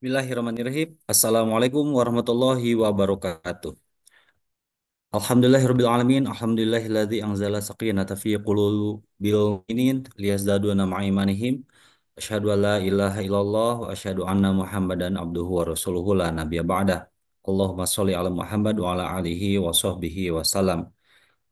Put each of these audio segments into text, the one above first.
Bismillahirrahmanirrahim. Assalamualaikum warahmatullahi wabarakatuh. Alhamdulillahirabbil alamin. Alhamdulillahilladzi anzala sakinata fi qulubil mu'minin liyazdadu ma'a imanihim. Asyhadu an la ilaha illallah wa asyhadu anna Muhammadan abduhu wa rasuluhu la nabiyya ba'dah. Allahumma sholli ala Muhammad wa ala alihi wa sahbihi wa salam.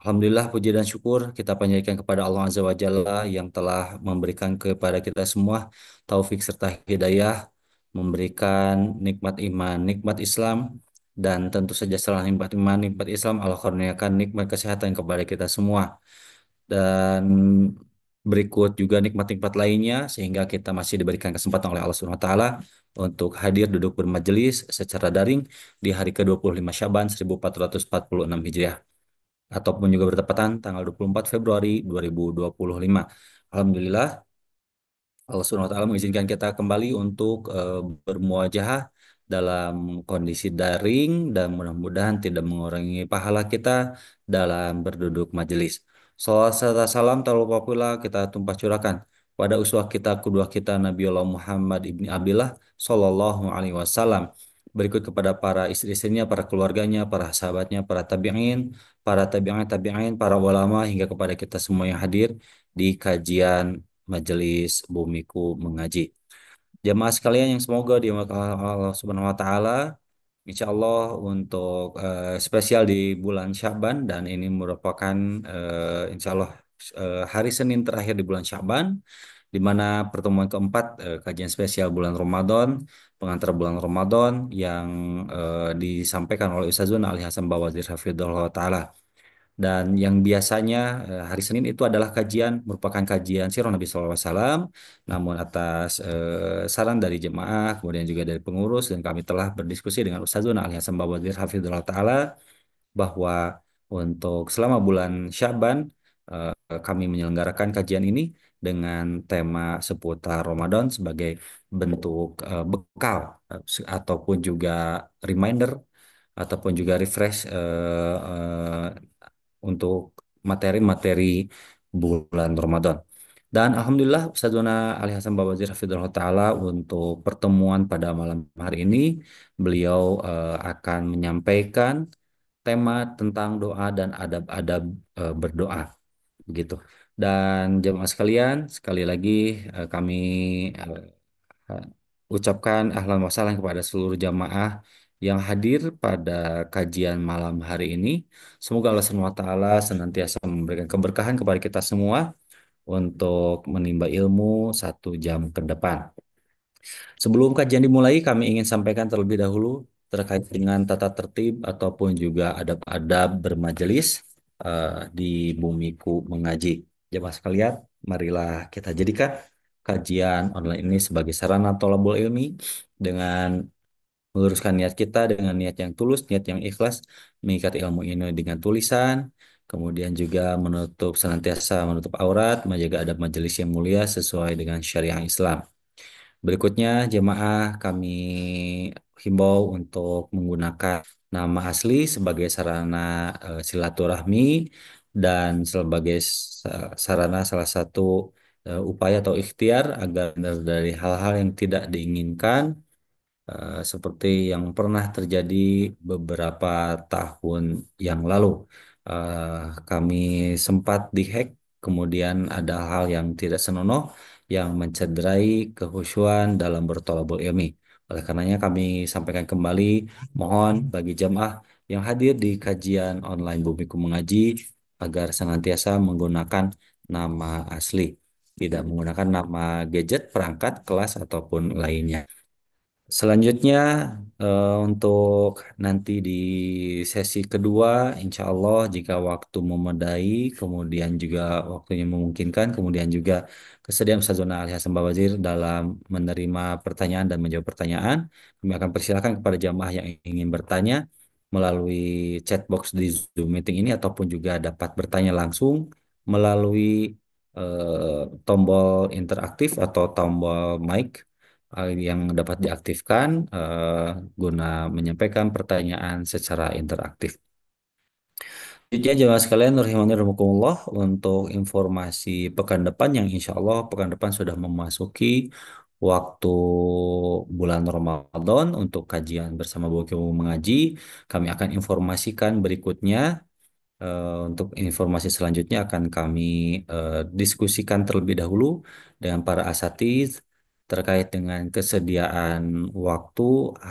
Alhamdulillah puji dan syukur kita panjatkan kepada Allah Azza wa Jalla yang telah memberikan kepada kita semua taufik serta hidayah, memberikan nikmat iman, nikmat Islam, dan tentu saja setelah nikmat iman, nikmat Islam, Allah kurniakan nikmat kesehatan kepada kita semua. Dan berikut juga nikmat-nikmat lainnya sehingga kita masih diberikan kesempatan oleh Allah Subhanahu wa taala untuk hadir duduk bermajelis secara daring di hari ke-25 Syaban 1446 Hijriah ataupun juga bertepatan tanggal 24 Februari 2025. Alhamdulillah, Allah Subhanahu wa taala mengizinkan kita kembali untuk bermuajahah dalam kondisi daring dan mudah-mudahan tidak mengurangi pahala kita dalam berduduk majelis. Salawat serta salam tak lupa pula kita tumpah curahkan pada uswah kita, kedua kita Nabiullah Muhammad ibni Abdullah Sallallahu Alaihi Wasallam. Berikut kepada para istri-istrinya, para keluarganya, para sahabatnya, para tabi'in, tabi'in, para ulama hingga kepada kita semua yang hadir di kajian Majelis Bumiku Mengaji. Jamaah sekalian yang semoga dimuliakan Allah Subhanahu wa taala, insya Allah untuk spesial di bulan Sya'ban dan ini merupakan insya Allah hari Senin terakhir di bulan Sya'ban di mana pertemuan keempat kajian spesial bulan Ramadan, pengantar bulan Ramadan yang disampaikan oleh Ustazuna Ali Hasan Bawazir Hafidhullah Ta'ala. Dan yang biasanya hari Senin itu adalah kajian, merupakan kajian sirah Nabi SAW, namun atas saran dari jemaah, kemudian juga dari pengurus, dan kami telah berdiskusi dengan Ustazuna Ali Hasan Bawadir Hafizullah Ta'ala, bahwa untuk selama bulan Syaban, eh, kami menyelenggarakan kajian ini dengan tema seputar Ramadan sebagai bentuk bekal ataupun juga reminder ataupun juga refresh untuk materi-materi bulan Ramadan. Dan Alhamdulillah Ustazuna Ali Hasan Bawazir Hafidhullah Ta'ala untuk pertemuan pada malam hari ini beliau akan menyampaikan tema tentang doa dan adab-adab berdoa begitu. Dan jemaah sekalian, sekali lagi kami eh, ucapkan ahlan wa sahlan kepada seluruh jamaah yang hadir pada kajian malam hari ini. Semoga Allah Subhanahu wa taala senantiasa memberikan keberkahan kepada kita semua untuk menimba ilmu 1 jam ke depan. Sebelum kajian dimulai, kami ingin sampaikan terlebih dahulu terkait dengan tata tertib ataupun juga adab-adab bermajelis di Bumiku Mengaji. Jemaah sekalian, marilah kita jadikan kajian online ini sebagai sarana thalabul ilmi dengan meluruskan niat kita dengan niat yang tulus, niat yang ikhlas, mengikat ilmu ini dengan tulisan, kemudian juga senantiasa menutup aurat, menjaga adab majelis yang mulia sesuai dengan syariah Islam. Berikutnya, jemaah kami himbau untuk menggunakan nama asli sebagai sarana silaturahmi dan sebagai sarana salah satu upaya atau ikhtiar agar dari hal-hal yang tidak diinginkan seperti yang pernah terjadi beberapa tahun yang lalu. Kami sempat dihack, kemudian ada hal yang tidak senonoh yang mencederai kehusuan dalam bertolabul ilmi. Oleh karenanya kami sampaikan kembali, mohon bagi jamaah yang hadir di kajian online Bumiku Mengaji agar senantiasa menggunakan nama asli, tidak menggunakan nama gadget, perangkat, kelas, ataupun lainnya. Selanjutnya untuk nanti di sesi kedua, insya Allah jika waktu memadai, kemudian juga waktunya memungkinkan, kemudian juga kesediaan Ustazuna Ali Hasan Bawazir dalam menerima pertanyaan dan menjawab pertanyaan, kami akan persilakan kepada jamaah yang ingin bertanya melalui chat box di Zoom meeting ini ataupun juga dapat bertanya langsung melalui tombol interaktif atau tombol mic yang dapat diaktifkan guna menyampaikan pertanyaan secara interaktif. Jadi jemaah sekalian, rahimani rahimakumullah, untuk informasi pekan depan yang insya Allah pekan depan sudah memasuki waktu bulan Ramadan untuk kajian bersama Buku Mengaji. Kami akan informasikan berikutnya. Untuk informasi selanjutnya akan kami diskusikan terlebih dahulu dengan para asatiz terkait dengan kesediaan waktu,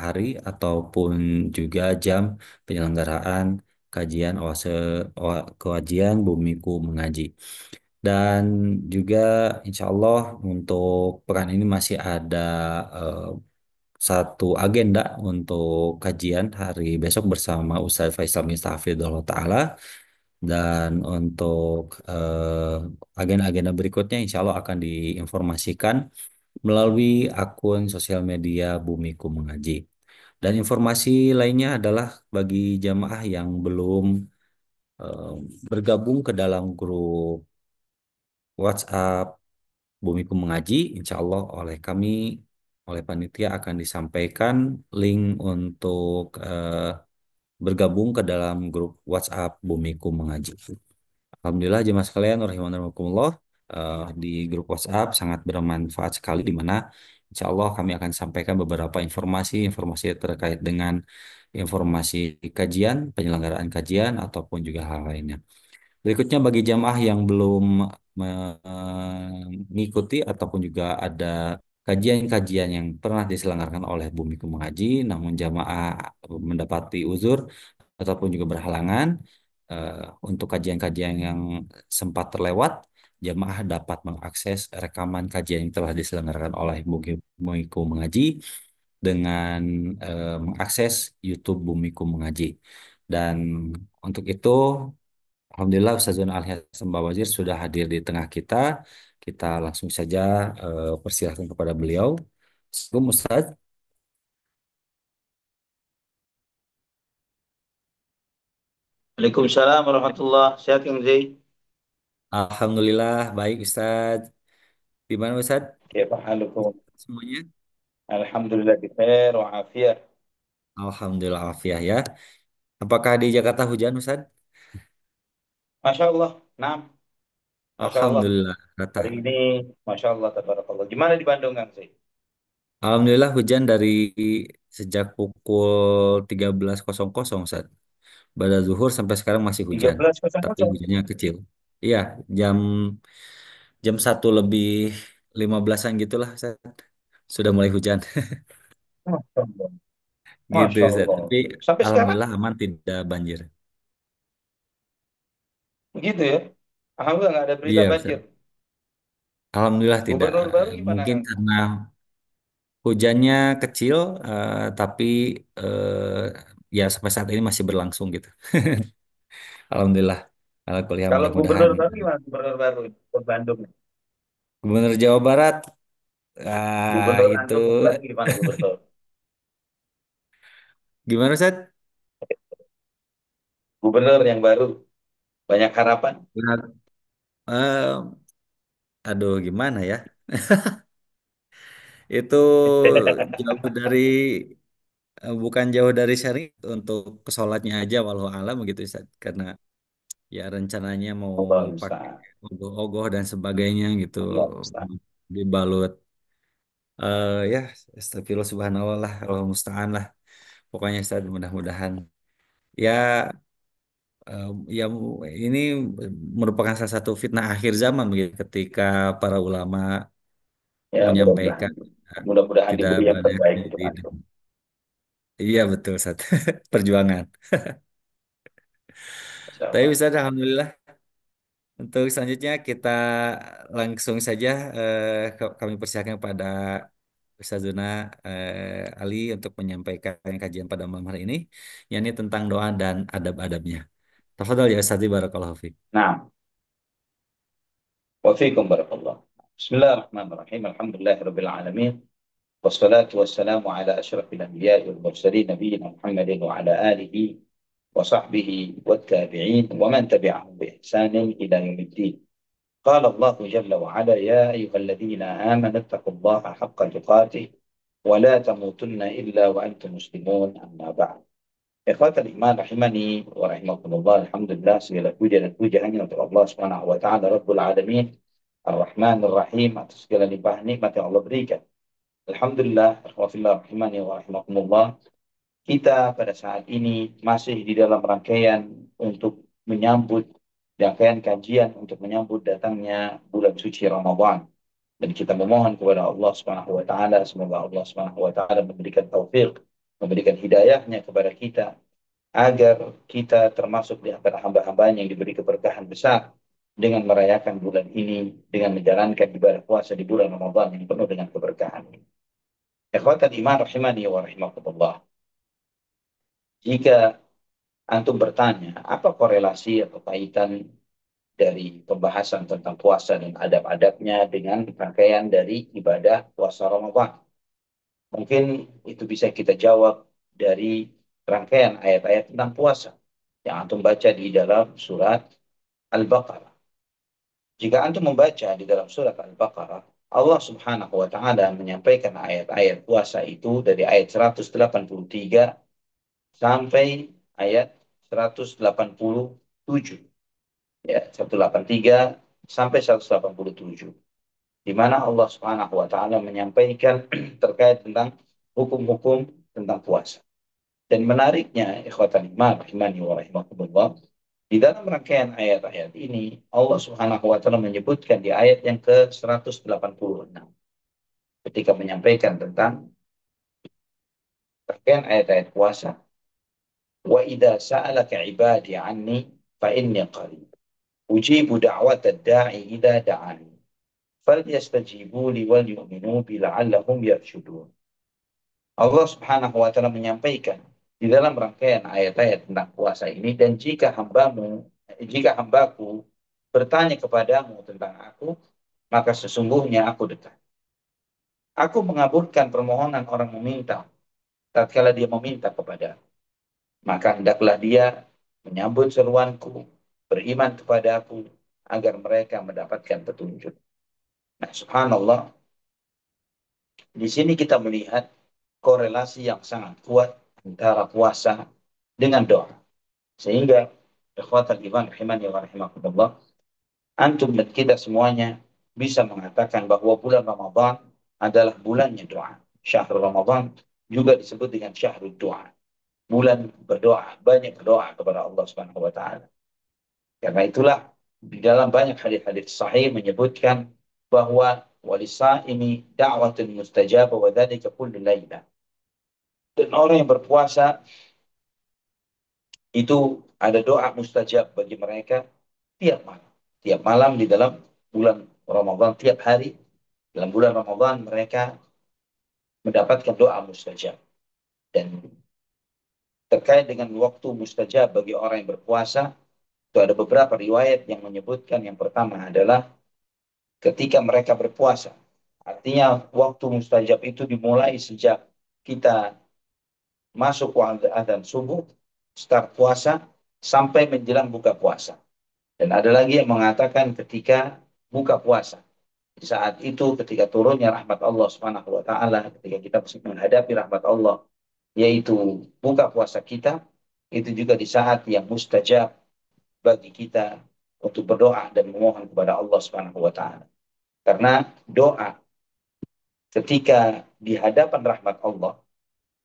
hari, ataupun juga jam penyelenggaraan kajian kajian Bumiku Mengaji. Dan juga insya Allah untuk pekan ini masih ada eh, satu agenda untuk kajian hari besok bersama Ustaz Faisal Mistafidullah Ta'ala. Dan untuk agenda-agenda berikutnya insya Allah akan diinformasikan melalui akun sosial media Bumiku Mengaji. Dan informasi lainnya adalah bagi jamaah yang belum eh, bergabung ke dalam grup WhatsApp Bumiku Mengaji, insya Allah oleh kami, oleh panitia akan disampaikan link untuk bergabung ke dalam grup WhatsApp Bumiku Mengaji. Alhamdulillah jemaah sekalian, rahimakumullah, di grup WhatsApp sangat bermanfaat sekali di mana insya Allah kami akan sampaikan beberapa informasi terkait dengan informasi kajian, penyelenggaraan kajian ataupun juga hal lainnya. Berikutnya bagi jamaah yang belum mengikuti ataupun juga ada kajian-kajian yang pernah diselenggarakan oleh Bumiku Mengaji, namun jamaah mendapati uzur ataupun juga berhalangan eh, untuk kajian-kajian yang sempat terlewat, jamaah dapat mengakses rekaman kajian yang telah diselenggarakan oleh Bumiku Mengaji dengan mengakses YouTube Bumiku Mengaji. Dan untuk itu Alhamdulillah Ustazuna Ali Hasan Bawazir sudah hadir di tengah kita. Kita langsung saja persilahkan kepada beliau. Assalamualaikum Ustaz. Waalaikumsalam warahmatullah. Sehat Kang Zai. Alhamdulillah baik Ustaz. Di mana Ustaz? Kaifa halukum? Semuanya? Alhamdulillah bi khair wa afiyah. Alhamdulillah afiah ya. Apakah di Jakarta hujan Ustaz? Masya Allah. Nah, Masya Allah. Alhamdulillah Hari rata. ini Masya Allah tabarakallah. Gimana di Bandung Kang Zai? Alhamdulillah hujan dari sejak pukul 13.00 Ustaz. Pada zuhur sampai sekarang masih hujan. Tapi 13.00. hujannya kecil. Iya, jam jam 1 lebih 15-an gitulah Ustaz. Sudah mulai hujan. Masya Allah. Gitu Masya Ustaz. Allah. Tapi Sampai sekarang alhamdulillah aman tidak banjir. begitu ya. Alhamdulillah nggak ada berita Iya banjir. Ustaz. Alhamdulillah tidak. Gubernur baru gimana Mungkin Kang Zai? karena hujannya kecil, tapi eh, ya sampai saat ini masih berlangsung gitu. Alhamdulillah. Alhamdulillah Kalau mudah-mudahan gubernur baru gimana? Gubernur baru di Bandung. Gubernur Jawa Barat Gubernur itu Andong lagi gimana gubernur? gimana Ustaz? Gubernur yang baru. Banyak harapan. Benar. Eh, aduh gimana ya? Itu jauh dari bukan jauh dari syariat untuk ke sholatnya aja walau alam gitu Ustaz. Karena ya rencananya mau Allah pakai musta'an. ogoh-ogoh dan sebagainya gitu Allah musta'an. dibalut ya astagfirullah subhanallah lah Allah musta'an lah pokoknya Ustaz mudah-mudahan ya ya ini merupakan salah satu fitnah akhir zaman begitu ketika para ulama Ya, mudah-mudahan. menyampaikan Mudah-mudahan tidak diberi yang banyak terbaik untuk dari antum. iya betul Ustaz perjuangan Masya tapi Allah. Ustaz alhamdulillah untuk selanjutnya kita langsung saja kami persilakan kepada Ustazuna Ali untuk menyampaikan kajian pada malam hari ini, yakni tentang doa dan adab-adabnya. Tafadhol ya Ustaz, barakallahu fiik. Nah, وفيكم بارك الله. بسم الله الرحمن الرحيم. الحمد لله رب العالمين. والصلاة والسلام على أشرف الأنبياء والمرسلين نبينا محمد وعلى آله وصحبه والتابعين ومن تبعهم بإحسان إلى يوم الدين. قال الله جل وعلا: يا أيها الذين آمنوا اتقوا الله حق تقاته ولا تموتن إلا وأنتم مسلمون. أما بعد. Ikhwatal iman rahimani wa rahimakumullah. Alhamdulillah segala puja dan puja hanya untuk Allah Subhanahu wa taala Rabbul alamin Ar-Rahman Ar-Rahim atas segala limpah nikmat yang Allah berikan. Alhamdulillah, akhwafillah, rahimani wa rahimakumullah. Kita pada saat ini masih di dalam rangkaian untuk menyambut rangkaian kajian untuk menyambut datangnya bulan suci Ramadan. Dan kita memohon kepada Allah Subhanahu wa taala semoga Allah Subhanahu wa taala memberikan taufik, memberikan hidayahnya kepada kita agar kita termasuk di antara hamba-hambanya yang diberi keberkahan besar dengan merayakan bulan ini dengan menjalankan ibadah puasa di bulan Ramadan yang penuh dengan keberkahan. Ikhwatal iman rahimani wa rahimakumullah. Jika antum bertanya, apa korelasi atau kaitan dari pembahasan tentang puasa dan adab-adabnya dengan rangkaian dari ibadah puasa Ramadan? Mungkin itu bisa kita jawab dari rangkaian ayat-ayat tentang puasa yang antum baca di dalam surat Al-Baqarah. Jika antum membaca di dalam surat Al-Baqarah, Allah Subhanahu wa taala menyampaikan ayat-ayat puasa itu dari ayat 183 sampai ayat 187. Ya, 183 sampai 187. Di mana Allah Subhanahu wa taala menyampaikan terkait tentang hukum-hukum tentang puasa. Dan menariknya, ikhwatan iman rahimani wa rahimakumullah, di dalam rangkaian ayat-ayat ini Allah Subhanahu wa taala menyebutkan di ayat yang ke-186 ketika menyampaikan tentang rangkaian ayat-ayat puasa, wa idza sa'alaka ibadi anni fa inni qarib ujibu da'watad da'i idza da'ani falyastajibu li wal yu'minu bi la'allahum yarshudun. Allah Subhanahu wa taala menyampaikan di dalam rangkaian ayat-ayat tentang puasa ini, dan jika hambaku bertanya kepadamu tentang aku, maka sesungguhnya aku dekat. Aku mengabulkan permohonan orang meminta tatkala dia meminta kepada. Maka hendaklah dia menyambut seruanku, beriman kepadaku agar mereka mendapatkan petunjuk. Nah, subhanallah, di sini kita melihat korelasi yang sangat kuat antara puasa dengan doa. Sehingga ikhwatal iman rahimani wa rahimakumullah, antum dan kita semuanya bisa mengatakan bahwa bulan Ramadan adalah bulannya doa. Syahrul Ramadan juga disebut dengan syahrul doa. Bulan berdoa, banyak berdoa kepada Allah Subhanahu wa taala. Karena itulah di dalam banyak hadis-hadis sahih menyebutkan bahwa walisa ini da'watun mustajabah wa dzalika kullu lailah. Dan orang yang berpuasa itu ada doa mustajab bagi mereka tiap malam. Tiap malam di dalam bulan Ramadan, tiap hari dalam bulan Ramadan mereka mendapatkan doa mustajab. Dan terkait dengan waktu mustajab bagi orang yang berpuasa, itu ada beberapa riwayat yang menyebutkan yang pertama adalah ketika mereka berpuasa. Artinya waktu mustajab itu dimulai sejak kita masuk waktu adzan subuh, start puasa, sampai menjelang buka puasa. Dan ada lagi yang mengatakan ketika buka puasa. Di saat itu ketika turunnya rahmat Allah Subhanahu wa taala, ketika kita menghadapi rahmat Allah yaitu buka puasa kita, itu juga di saat yang mustajab bagi kita untuk berdoa dan memohon kepada Allah Subhanahu wa taala. Karena doa ketika di hadapan rahmat Allah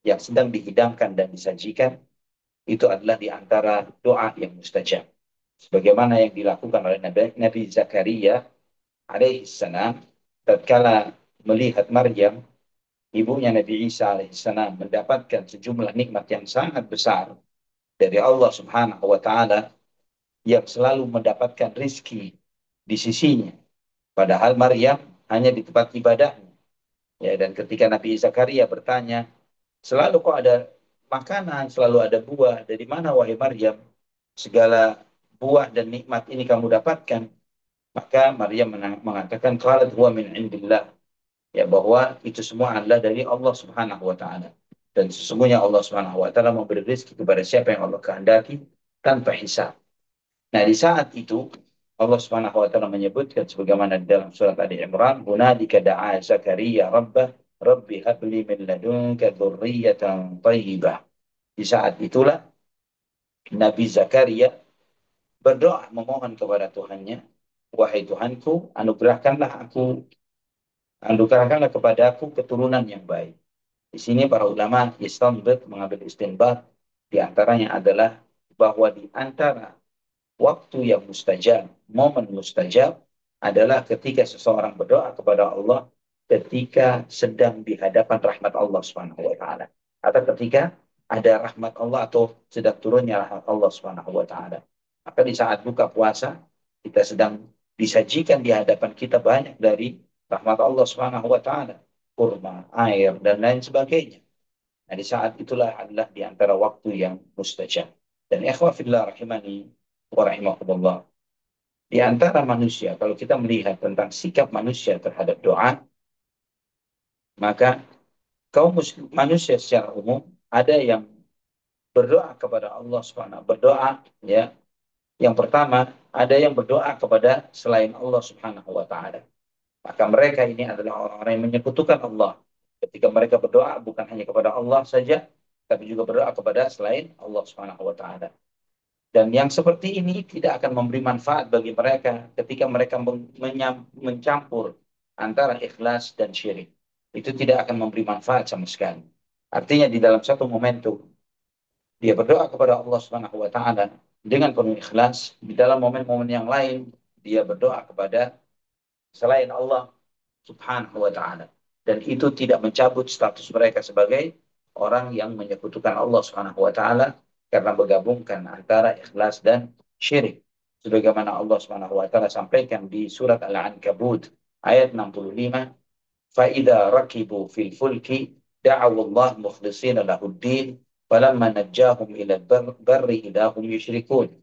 yang sedang dihidangkan dan disajikan itu adalah di antara doa yang mustajab. Sebagaimana yang dilakukan oleh Nabi Zakaria alaihi salam tatkala melihat Maryam ibunya Nabi Isa alaihissalam mendapatkan sejumlah nikmat yang sangat besar dari Allah Subhanahu wa taala yang selalu mendapatkan rizki di sisinya. Padahal Maryam hanya di tempat ibadahnya. Ya, dan ketika Nabi Zakaria bertanya, selalu kok ada makanan, selalu ada buah, dari mana wahai Maryam? Segala buah dan nikmat ini kamu dapatkan. Maka Maryam mengatakan, qalat huwa min indillah, ya bahwa itu semua adalah dari Allah Subhanahu wa taala. Dan sesungguhnya Allah Subhanahu wa taala memberi rezeki kepada siapa yang Allah kehendaki tanpa hisab. Nah, di saat itu Allah Subhanahu wa taala menyebutkan sebagaimana di dalam surat Ali Imran, "Hunalika da'a Zakaria rabbah, rabbi habli min ladunka dzurriyyatan thayyibah." Di saat itulah Nabi Zakaria berdoa memohon kepada Tuhannya, "Wahai Tuhanku, anugerahkanlah aku Anugerahkanlah kepadaku keturunan yang baik. Di sini para ulama istanbit mengambil istinbat, di antaranya adalah bahwa di antara waktu yang mustajab, momen mustajab adalah ketika seseorang berdoa kepada Allah ketika sedang di hadapan rahmat Allah Subhanahu wa taala atau ketika ada rahmat Allah atau sedang turunnya rahmat Allah Subhanahu wa taala. Maka di saat buka puasa kita sedang disajikan di hadapan kita banyak dari rahmat Allah Subhanahu wa taala, kurma, air dan lain sebagainya. Nah, di saat itulah adalah di antara waktu yang mustajab. Dan ikhwah fillah rahimani wa rahimakumullah. Di antara manusia, kalau kita melihat tentang sikap manusia terhadap doa, maka manusia secara umum ada yang berdoa kepada Allah Subhanahu berdoa ya. Yang pertama, ada yang berdoa kepada selain Allah Subhanahu wa taala. Maka mereka ini adalah orang-orang yang menyekutukan Allah. Ketika mereka berdoa bukan hanya kepada Allah saja, tapi juga berdoa kepada selain Allah Subhanahu wa taala. Dan yang seperti ini tidak akan memberi manfaat bagi mereka ketika mereka mencampur antara ikhlas dan syirik. Itu tidak akan memberi manfaat sama sekali. Artinya di dalam satu momentum dia berdoa kepada Allah Subhanahu wa taala dengan penuh ikhlas, di dalam momen-momen yang lain dia berdoa kepada selain Allah Subhanahu wa taala. Dan itu tidak mencabut status mereka sebagai orang yang menyekutukan Allah Subhanahu wa taala karena menggabungkan antara ikhlas dan syirik. Sebagaimana Allah Subhanahu wa taala sampaikan di surat Al-Ankabut ayat 65, "Fa idza rakibu fil fulki da'aw Allah mukhlishina lahuddin, falamma najjahum ila barri idahum yusyrikun."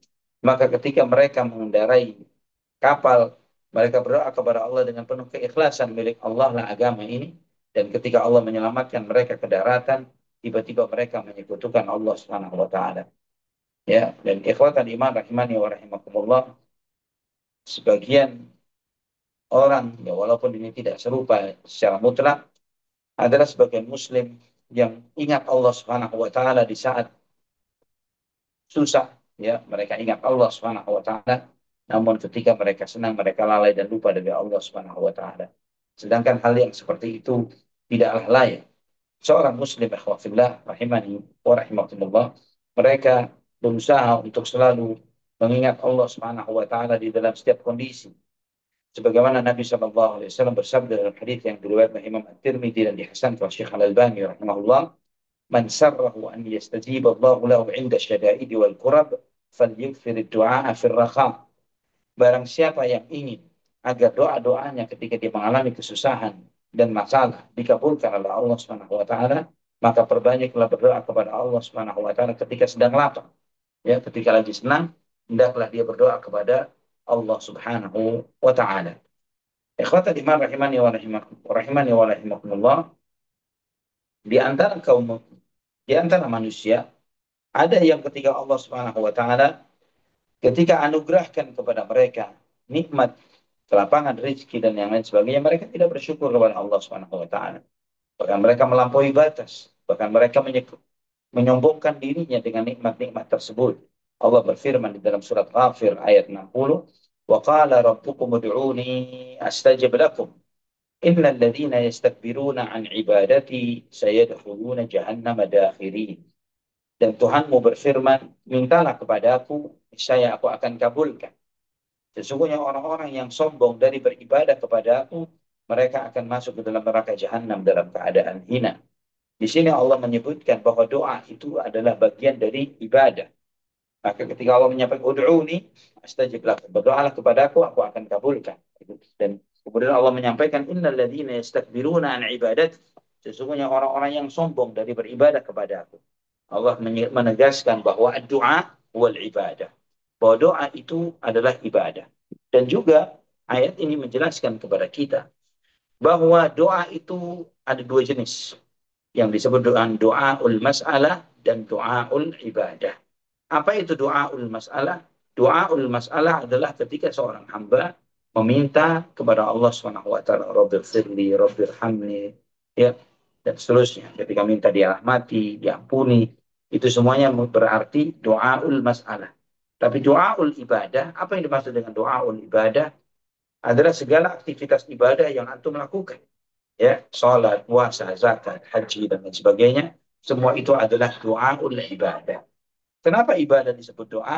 Maka ketika mereka mengendarai kapal, mereka berdoa kepada Allah dengan penuh keikhlasan, milik Allah lah agama ini. Dan ketika Allah menyelamatkan mereka ke daratan, tiba-tiba mereka menyekutukan Allah Subhanahu wa taala. Ya, dan ikhwatan iman rahimani wa rahimakumullah, sebagian orang ya walaupun ini tidak serupa secara mutlak adalah sebagian muslim yang ingat Allah Subhanahu wa taala di saat susah, ya mereka ingat Allah Subhanahu wa taala, namun ketika mereka senang mereka lalai dan lupa dari Allah Subhanahu wa taala. Sedangkan hal yang seperti itu tidaklah layak seorang muslim ikhwafillah rahimani wa rahimakumullah. Mereka berusaha untuk selalu mengingat Allah Subhanahu wa taala di dalam setiap kondisi. Sebagaimana Nabi sallallahu alaihi wasallam bersabda dalam hadis yang diriwayatkan Imam At-Tirmidzi dan dihasankan oleh Syekh Al-Albani rahimahullah, "Man sarrahu an yastajib Allah lahu 'inda syada'id wal kurab falyukthir ad-du'a fi ar-rakha." Barang siapa yang ingin agar doa-doanya ketika dia mengalami kesusahan dan masalah dikabulkan oleh Allah Subhanahu wa taala, maka perbanyaklah berdoa kepada Allah Subhanahu wa taala ketika sedang lapang. Ya, ketika lagi senang, hendaklah dia berdoa kepada Allah Subhanahu wa taala. Ikhwatal iman rahimani wa rahimakumullah, di antara di antara manusia ada yang ketika Allah Subhanahu wa taala ketika anugerahkan kepada mereka nikmat kelapangan rezeki dan yang lain sebagainya, mereka tidak bersyukur kepada Allah Subhanahu wa taala. Bahkan mereka melampaui batas, bahkan mereka menyombongkan dirinya dengan nikmat-nikmat tersebut. Allah berfirman di dalam surat Ghafir ayat 60, "Wa qala rabbukum ud'uni astajib lakum. Innal ladzina yastakbiruna an ibadati sayadkhuluna jahannama dakhirin." Dan Tuhanmu berfirman, "Mintalah kepadaku, saya aku akan kabulkan. Sesungguhnya orang-orang yang sombong dari beribadah kepada aku, mereka akan masuk ke dalam neraka jahanam dalam keadaan hina." Di sini Allah menyebutkan bahwa doa itu adalah bagian dari ibadah. Maka ketika Allah menyampaikan ud'uni astajib lakum, berdoalah kepadaku, aku akan kabulkan. Dan kemudian Allah menyampaikan innal ladzina yastakbiruna an ibadat, sesungguhnya orang-orang yang sombong dari beribadah kepada aku. Allah menegaskan bahwa doa wal ibadah. Bahwa doa itu adalah ibadah. Dan juga ayat ini menjelaskan kepada kita bahwa doa itu ada dua jenis yang disebut dengan doaul mas'alah dan doaul ibadah. Apa itu doaul mas'alah? Doaul mas'alah adalah ketika seorang hamba meminta kepada Allah Subhanahu wa taala, Rabbighfirli, Rabbirhamni, ya, dan seterusnya. Ketika minta dirahmati, diampuni, itu semuanya berarti doaul mas'alah. Tapi doaul ibadah, apa yang dimaksud dengan doaul ibadah? Adalah segala aktivitas ibadah yang antum lakukan. ya, salat, puasa, zakat, haji dan lain sebagainya, semua itu adalah doaul ibadah. Kenapa ibadah disebut doa?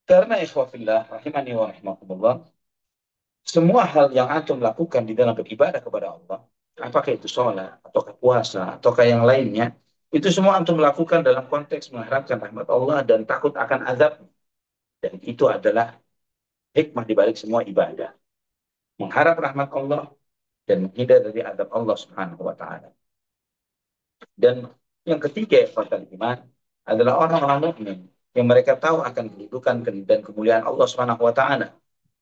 Karena ikhwafillah rahimani wa rahimakumullah, semua hal yang antum lakukan di dalam beribadah kepada Allah, apakah itu sholat, ataukah puasa, ataukah yang lainnya, itu semua antum lakukan dalam konteks mengharapkan rahmat Allah dan takut akan azab. Dan itu adalah hikmah di balik semua ibadah. Mengharap rahmat Allah dan menghindar dari azab Allah Subhanahu wa taala. Dan yang ketiga, ikhwatal iman, adalah orang-orang mukmin yang mereka tahu akan kedudukan dan kemuliaan Allah Subhanahu wa taala.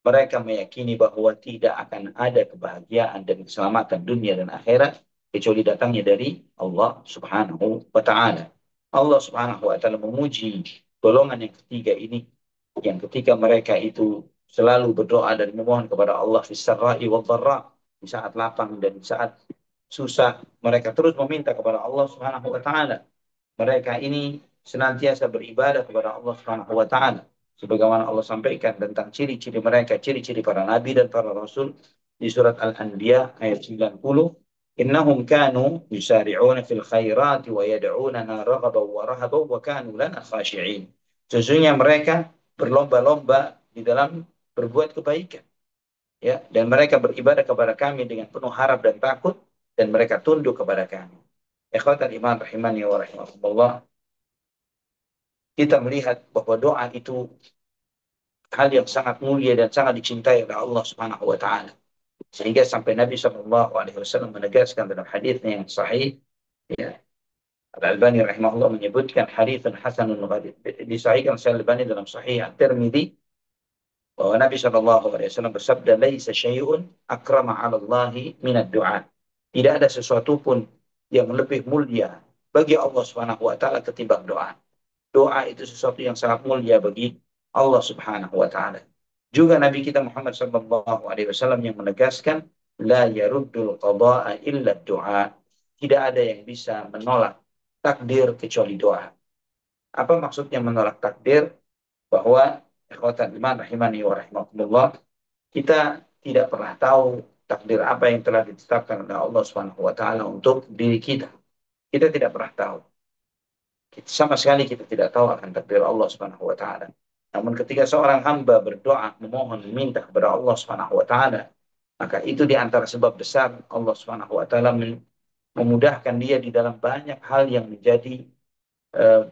Mereka meyakini bahwa tidak akan ada kebahagiaan dan keselamatan dunia dan akhirat kecuali datangnya dari Allah Subhanahu wa taala. Allah Subhanahu wa taala memuji golongan yang ketiga ini, yang ketika mereka itu selalu berdoa dan memohon kepada Allah fis sarra'i wad dharra, di saat lapang dan di saat susah, mereka terus meminta kepada Allah Subhanahu wa taala. Mereka ini senantiasa beribadah kepada Allah Subhanahu wa taala. Sebagaimana Allah sampaikan tentang ciri-ciri mereka, ciri-ciri para nabi dan para rasul di surat Al-Anbiya ayat 90, innahum kanu yusari'una fil khairati wa yad'unana raghaban wa rahaban wa kanu lana khashi'in. Sesungguhnya mereka berlomba-lomba di dalam berbuat kebaikan, ya, dan mereka beribadah kepada kami dengan penuh harap dan takut, dan mereka tunduk kepada kami. Ikhwatal iman rahimani wa rahimakumullah, kita melihat bahwa doa itu hal yang sangat mulia dan sangat dicintai oleh Allah Subhanahu wa taala. Sehingga sampai Nabi Shallallahu alaihi wasallam menegaskan dalam hadisnya yang sahih, ya, Al-Albani rahimahullah menyebutkan haditsun hasanun gharib. Disahihkan oleh Al-Albani dalam Sahih At-Tirmidzi bahwa Nabi Shallallahu alaihi wasallam bersabda, "Laisa syai'un akrama 'ala Allahi min ad-du'a." Tidak ada sesuatu pun yang lebih mulia bagi Allah Subhanahu wa taala ketimbang doa. Doa itu sesuatu yang sangat mulia bagi Allah Subhanahu wa taala. Juga Nabi kita Muhammad sallallahu alaihi wasallam yang menegaskan, la yaruddul qada'a illa doa. Tidak ada yang bisa menolak takdir kecuali doa. Apa maksudnya menolak takdir? Bahwa ikhwatan iman rahimani wa rahimakumullah, kita tidak pernah tahu takdir apa yang telah ditetapkan oleh Allah Subhanahu wa taala untuk diri kita. Kita tidak pernah tahu. Sama sekali kita tidak tahu akan takdir Allah Subhanahu wa taala. Namun ketika seorang hamba berdoa, memohon, meminta kepada Allah Subhanahu wa taala, maka itu di antara sebab besar Allah Subhanahu wa taala memudahkan dia di dalam banyak hal yang menjadi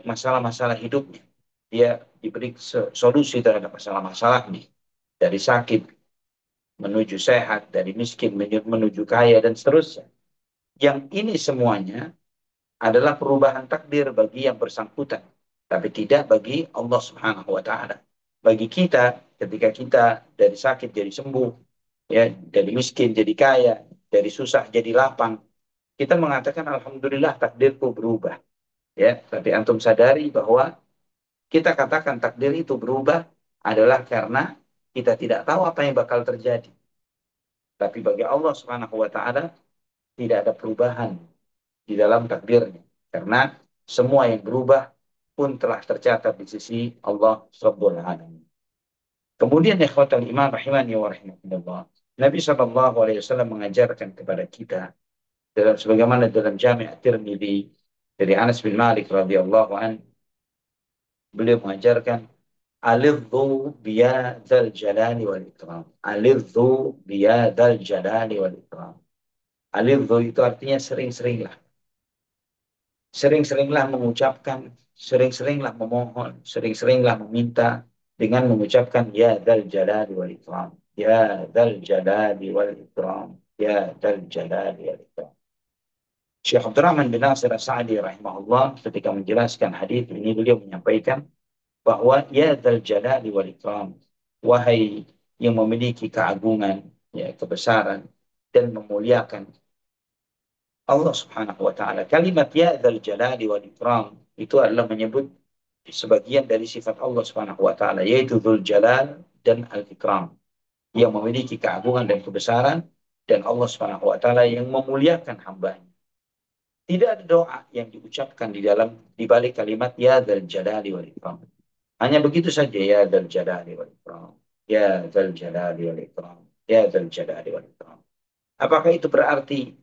masalah-masalah hidupnya. Dia diberi solusi terhadap masalah-masalahnya. Dari sakit menuju sehat, dari miskin menuju kaya, dan seterusnya. Yang ini semuanya adalah perubahan takdir bagi yang bersangkutan, tapi tidak bagi Allah Subhanahu wa taala. Bagi kita, ketika kita dari sakit jadi sembuh, ya, dari miskin jadi kaya, dari susah jadi lapang, kita mengatakan alhamdulillah takdirku berubah, ya. Tapi antum sadari bahwa kita katakan takdir itu berubah adalah karena kita tidak tahu apa yang bakal terjadi. Tapi bagi Allah Subhanahu wa taala tidak ada perubahan di dalam takdirnya. Karena semua yang berubah pun telah tercatat di sisi Allah Rabbul Alamin. Kemudian ikhwatal iman rahimani wa rahimakumullah, Nabi Shallallahu alaihi wasallam mengajarkan kepada kita dalam sebagaimana dalam Jami' At-Tirmidzi dari Anas bin Malik radhiyallahu an, beliau mengajarkan alidhu biyadzal jalali wal ikram. Alidhu biyadzal jalali wal ikram. Alidhu itu artinya sering-seringlah. Sering-seringlah mengucapkan, sering-seringlah memohon, sering-seringlah meminta dengan mengucapkan ya dzal jalali wal ikram, ya dzal jalali wal ikram, ya dzal jalali wal ikram. Syekh Abdurrahman bin Nasir As-Sa'di rahimahullah ketika menjelaskan hadis ini, beliau menyampaikan bahwa ya dzal jalali wal ikram, wahai yang memiliki keagungan, ya, kebesaran dan memuliakan Allah Subhanahu wa taala. Kalimat ya dzal jalali wal ikram itu adalah menyebut sebagian dari sifat Allah Subhanahu wa taala, yaitu dzul jalal dan al ikram, yang memiliki keagungan dan kebesaran, dan Allah Subhanahu wa taala yang memuliakan hambanya. Tidak ada doa yang diucapkan di balik kalimat ya dzal jalali wal ikram. Hanya begitu saja, ya dzal jalali wal ikram. Ya dzal jalali wal ikram. Ya dzal jalali wal ikram. Apakah itu berarti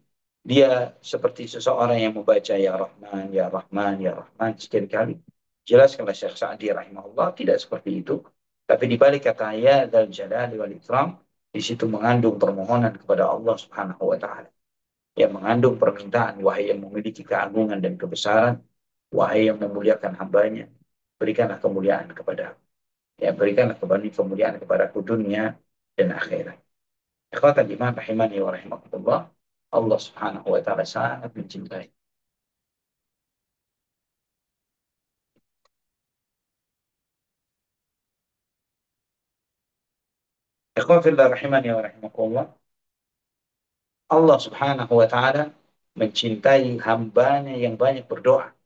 dia seperti seseorang yang membaca Ya Rahman, Ya Rahman, Ya Rahman sekian kali? Jelas kalau Syekh Sa'di rahimahullah tidak seperti itu. Tapi di balik kata Ya Dzal Jalali wal Ikram, di situ mengandung permohonan kepada Allah Subhanahu wa taala. Yang mengandung permintaan, wahai yang memiliki keagungan dan kebesaran, wahai yang memuliakan hambanya, berikanlah kemuliaan kepada, ya berikanlah kemuliaan kepada dunia dan akhirat. Ikhwatan iman rahimani wa rahimakumullah. Allah Subhanahu wa taala sangat mencintai. Ikhwan fillah rahimani wa rahimakumullah. Allah Subhanahu wa taala mencintai hambanya yang banyak berdoa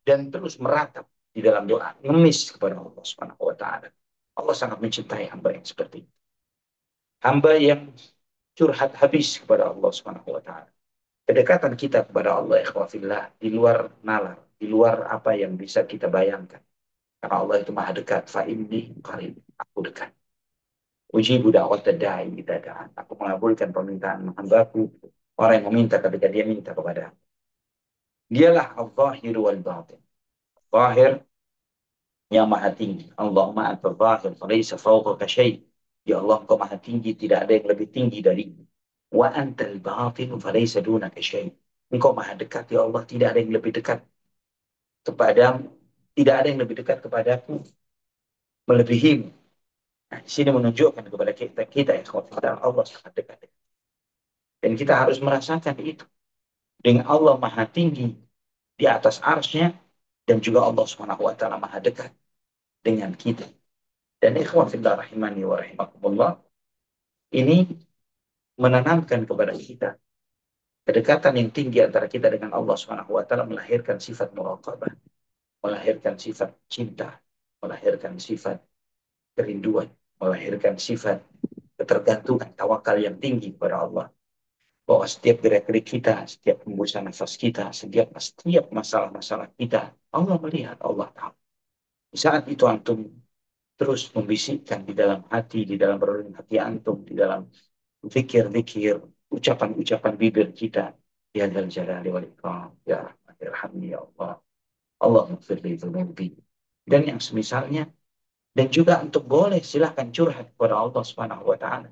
dan terus meratap di dalam doa, ngemis kepada Allah Subhanahu wa taala. Allah sangat mencintai hamba yang seperti itu. Hamba yang curhat habis kepada Allah Subhanahu wa taala. Kedekatan kita kepada Allah ikhwan fillah di luar nalar, di luar apa yang bisa kita bayangkan. Karena Allah itu maha dekat. Fa inni qarib. Aku dekat. Ujibu da'wat da'i idza da'an. Aku mengabulkan permintaan hambaku. Orang yang meminta ketika dia minta kepada. Dialah al-zahir wal batin. Zahir yang maha tinggi. Allahumma anta zahir. Falaysa fawqaka syai'. Ya Allah, engkau maha tinggi. Tidak ada yang lebih tinggi darimu. Wa anta al-batin. Falaysa dunaka syai'. Engkau maha dekat. Ya Allah, tidak ada yang lebih dekat kepadamu. Tidak ada yang lebih dekat kepadaku melebihimu. Nah, di sini menunjukkan kepada kita ya, Allah sangat dekat. Dan kita harus merasakan itu. Dengan Allah maha tinggi di atas arsnya, dan juga Allah subhanahu wa ta'ala maha dekat dengan kita. Dan ikhwan fillah rahimani wa rahimakumullah, ini menanamkan kepada kita kedekatan yang tinggi antara kita dengan Allah subhanahu wa ta'ala melahirkan sifat muraqabah, melahirkan sifat cinta, melahirkan sifat kerinduan, melahirkan sifat ketergantungan, tawakal yang tinggi kepada Allah. Bahwa setiap gerak-gerik kita, setiap hembusan nafas kita, setiap masalah-masalah kita, Allah melihat, Allah tahu. Di saat itu antum terus membisikkan di dalam hati, di dalam relung hati antum, di dalam zikir-zikir, ucapan-ucapan bibir kita. Ya Dzal Jalali wal Ikram, Ya Rahman, Irhamni, Ya Allah. Allah mghfirli dzunubi. Dan yang semisalnya, dan juga untuk boleh silahkan curhat kepada Allah Subhanahu wa taala.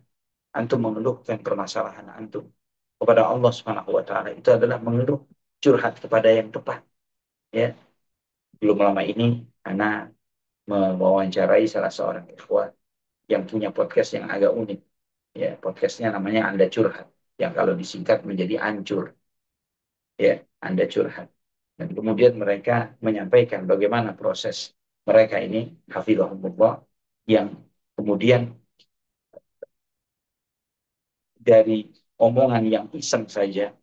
Antum mengeluhkan permasalahan antum kepada Allah Subhanahu wa taala itu adalah mengeluh, curhat kepada yang tepat, ya. Belum lama ini ana mewawancarai salah seorang ikhwan yang punya podcast yang agak unik, ya. Podcastnya namanya Anda Curhat, yang kalau disingkat menjadi Ancur, ya. Anda Curhat. Dan kemudian mereka menyampaikan bagaimana proses mereka ini hafizahumullah, yang kemudian dari omongan yang iseng saja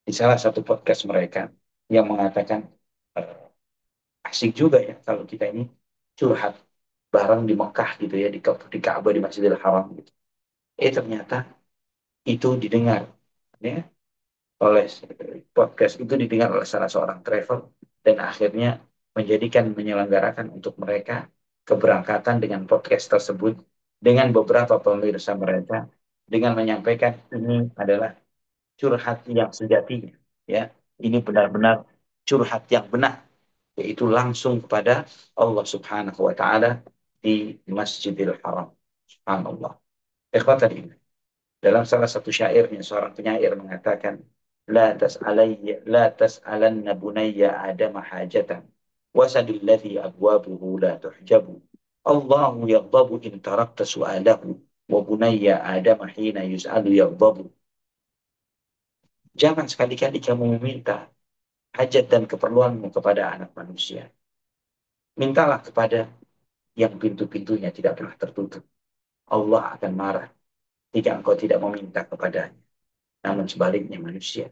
di salah satu podcast mereka yang mengatakan, "Eh, asik juga ya kalau kita ini curhat bareng di Mekah gitu ya, di Ka'bah, di Masjidil Haram gitu." Ternyata itu didengar, ya, oleh podcast itu didengar oleh salah seorang travel, dan akhirnya menyelenggarakan untuk mereka keberangkatan dengan podcast tersebut dengan beberapa pemirsa mereka, dengan menyampaikan ini adalah curhat yang sejatinya, ya. Ini benar-benar curhat yang benar, yaitu langsung kepada Allah Subhanahu wa taala di Masjidil Haram. Subhanallah. Ikhwatan ini. Dalam salah satu syairnya seorang penyair mengatakan, la tas'alanna bunayya Adam hajatan wasadul ladzi abwabuhu la tuhjabu. Allahu yaghdabu in tarakta su'alahu wa bunayya Adam hina yus'alu yaghdabu. Jangan sekali-kali kamu meminta hajat dan keperluanmu kepada anak manusia. Mintalah kepada yang pintu-pintunya tidak pernah tertutup. Allah akan marah jika engkau tidak meminta kepadanya. Namun sebaliknya manusia,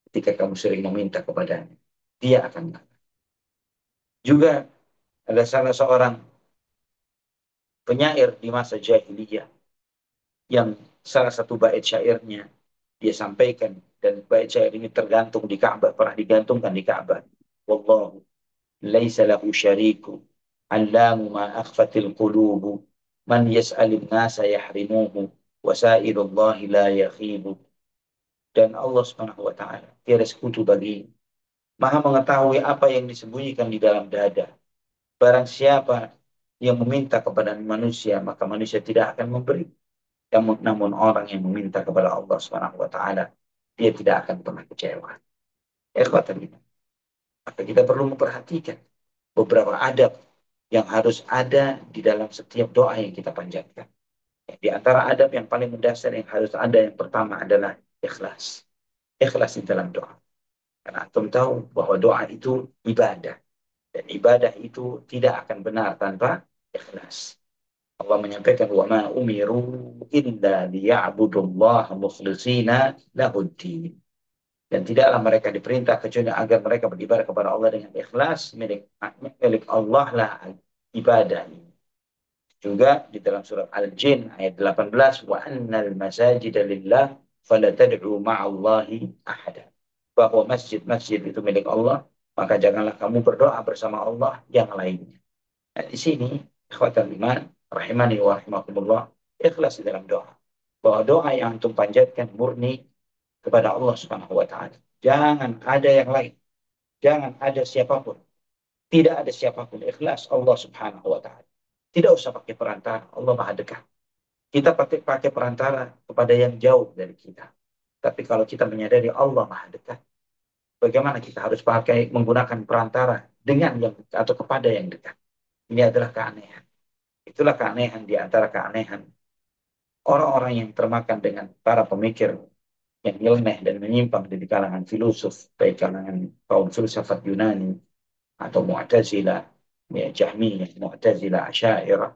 ketika kamu sering meminta kepadanya, dia akan marah. Juga ada salah seorang penyair di masa jahiliyah yang salah satu bait syairnya dia sampaikan, dan bait syair ini tergantung di Ka'bah, pernah digantungkan di Ka'bah. Wallahu laisa lahu syariku allamu ma akhfatil qulubu man yas'alun nasa yahrimuhu wasailullahi la yakhibu. dan Allah Subhanahu wa taala. Tiada sekutu bagi. Maha mengetahui apa yang disembunyikan di dalam dada. Barang siapa yang meminta kepada manusia, maka manusia tidak akan memberi. Namun orang yang meminta kepada Allah Subhanahu wa taala, dia tidak akan pernah kecewa. Ikhwatan kita. Maka kita perlu memperhatikan beberapa adab yang harus ada di dalam setiap doa yang kita panjatkan. Di antara adab yang paling mendasar yang harus ada yang pertama adalah ikhlas. Ikhlas di dalam doa. Karena antum tahu bahwa doa itu ibadah. Dan ibadah itu tidak akan benar tanpa ikhlas. Allah menyampaikan wa ma umiru illa liya'budullaha mukhlishina lahuddin. Dan tidaklah mereka diperintah kecuali agar mereka beribadah kepada Allah dengan ikhlas, milik Allah lah ibadah ini. Juga di dalam surat Al-Jin ayat 18, wa annal masajida lillah fala tad'u ma'allahi ahada. Bahwa masjid-masjid itu milik Allah, maka janganlah kamu berdoa bersama Allah yang lainnya. Nah, di sini ikhwatal iman rahimani wa rahimakumullah, ikhlas di dalam doa. Bahwa doa yang antum panjatkan murni kepada Allah Subhanahu wa taala. Jangan ada yang lain, jangan ada siapapun. Tidak ada siapapun, ikhlas Allah Subhanahu wa taala. Tidak usah pakai perantara, Allah Maha dekat. Kita pakai perantara kepada yang jauh dari kita. Tapi kalau kita menyadari Allah Maha dekat, bagaimana kita harus pakai menggunakan perantara dengan yang atau kepada yang dekat? Ini adalah keanehan. Itulah keanehan di antara keanehan orang-orang yang termakan dengan para pemikir yang nyeleneh dan menyimpang di kalangan filosof, baik kalangan kaum filsafat Yunani atau Mu'tazilah, ya, Jahmiyah, Mu'tazilah, Asy'ariyah,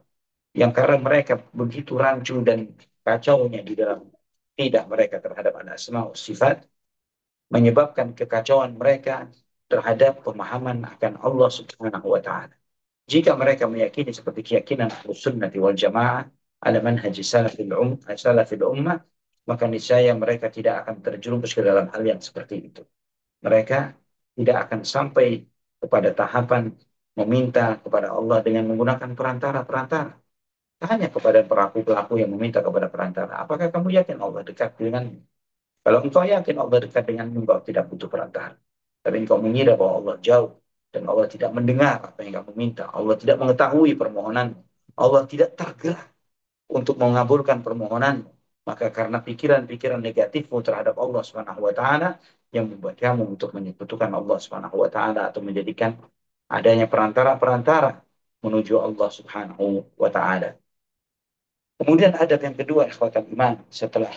yang karena mereka begitu rancu dan kacaunya di dalam tidak mereka terhadap al-asma wa sifat, menyebabkan kekacauan mereka terhadap pemahaman akan Allah Subhanahu wa taala. Jika mereka meyakini seperti keyakinan Ahlus Sunnah wal Jamaah ala manhaj salafil ummah, maka niscaya mereka tidak akan terjerumus ke dalam hal yang seperti itu. Mereka tidak akan sampai kepada tahapan meminta kepada Allah dengan menggunakan perantara-perantara. Hanya kepada pelaku-pelaku yang meminta kepada perantara. Apakah kamu yakin Allah dekat dengan? Kalau engkau yakin Allah dekat dengan engkau tidak butuh perantara. Tapi engkau mengira bahwa Allah jauh dan Allah tidak mendengar apa yang kamu minta. Allah tidak mengetahui permohonan. Allah tidak tergerak untuk mengabulkan permohonan. Maka karena pikiran-pikiran negatifmu terhadap Allah Subhanahu wa taala yang membuat kamu untuk menyekutukan Allah Subhanahu wa taala atau menjadikan adanya perantara-perantara menuju Allah Subhanahu wa taala. Kemudian adab yang kedua, ikhwatal iman, setelah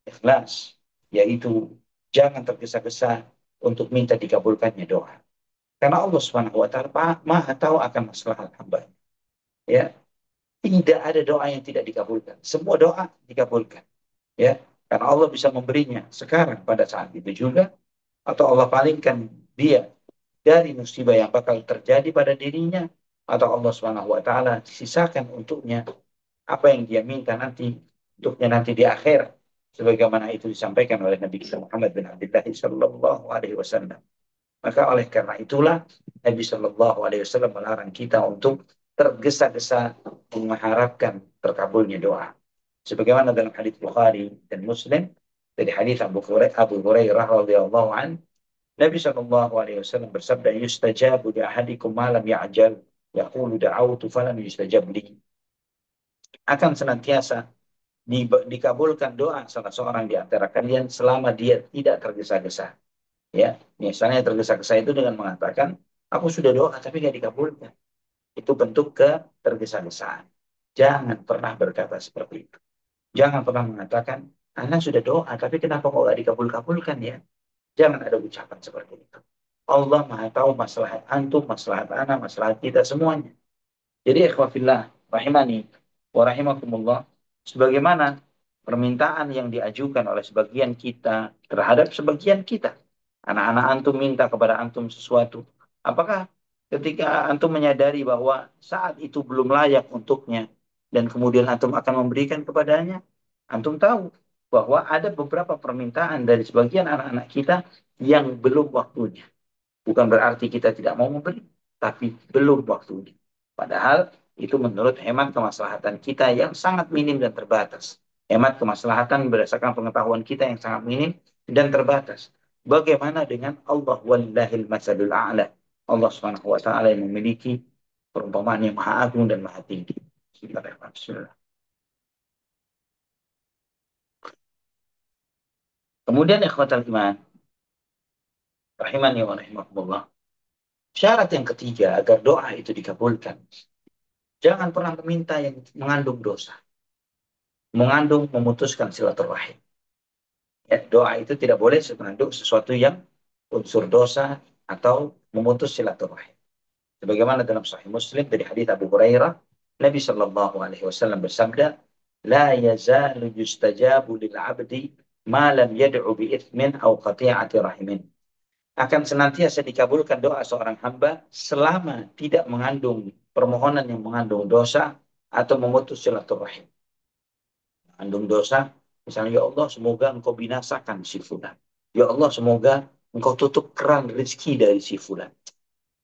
ikhlas, yaitu jangan tergesa-gesa untuk minta dikabulkannya doa. Karena Allah Subhanahu wa taala Maha tahu akan masalah hamba. Ya, tidak ada doa yang tidak dikabulkan. Semua doa dikabulkan. Ya, karena Allah bisa memberinya sekarang pada saat itu juga, atau Allah palingkan dia dari musibah yang bakal terjadi pada dirinya, atau Allah Subhanahu wa taala sisakan untuknya apa yang dia minta nanti untuknya nanti di akhir, sebagaimana itu disampaikan oleh Nabi kita Muhammad bin Abdullah sallallahu alaihi wasallam. Maka oleh karena itulah Nabi sallallahu alaihi wasallam melarang kita untuk tergesa-gesa mengharapkan terkabulnya doa. Sebagaimana dalam hadis Bukhari dan Muslim dari hadis Abu Hurairah radhiyallahu an, Nabi sallallahu alaihi wasallam bersabda, "Yustajabu li ahadikum ma lam ya'jal, yaqulu da'awtu falam yustajab li." Akan senantiasa dikabulkan doa salah seorang di antara kalian selama dia tidak tergesa-gesa. Ya, misalnya tergesa-gesa itu dengan mengatakan, aku sudah doa tapi nggak dikabulkan. Itu bentuk ketergesa-gesaan. Jangan pernah berkata seperti itu. Jangan pernah mengatakan, Anda sudah doa tapi kenapa kok nggak dikabul-kabulkan ya? Jangan ada ucapan seperti itu. Allah Maha tahu masalah antum, masalah anak, masalah kita semuanya. Jadi ikhwafillah rahimani wa rahimakumullah, sebagaimana permintaan yang diajukan oleh sebagian kita terhadap sebagian kita. Anak-anak antum minta kepada antum sesuatu. Apakah ketika antum menyadari bahwa saat itu belum layak untuknya dan kemudian antum akan memberikan kepadanya, antum tahu bahwa ada beberapa permintaan dari sebagian anak-anak kita yang belum waktunya. Bukan berarti kita tidak mau memberi, tapi belum waktunya. Padahal itu menurut hemat kemaslahatan kita yang sangat minim dan terbatas. Hemat kemaslahatan berdasarkan pengetahuan kita yang sangat minim dan terbatas. Bagaimana dengan Allah wallahil masalul a'la? Allah Subhanahu wa taala yang memiliki perumpamaan yang maha agung dan maha tinggi. Bismillahirrahmanirrahim. Kemudian ikhwatal iman, rahimani wa rahimakumullah. Syarat yang ketiga agar doa itu dikabulkan, jangan pernah meminta yang mengandung dosa, mengandung memutuskan silaturahim. Ya, doa itu tidak boleh mengandung sesuatu yang unsur dosa atau memutus silaturahim. Sebagaimana dalam Sahih Muslim dari hadis Abu Hurairah, Nabi Shallallahu Alaihi Wasallam bersabda, لا يزال يستجاب للعبد ما لم يدعو بإثم أو قطيعة رحم. Akan senantiasa dikabulkan doa seorang hamba selama tidak mengandung permohonan yang mengandung dosa atau memutus silaturahim. Mengandung dosa, misalnya, ya Allah semoga engkau binasakan si fulan. Ya Allah semoga engkau tutup keran rezeki dari si fulan.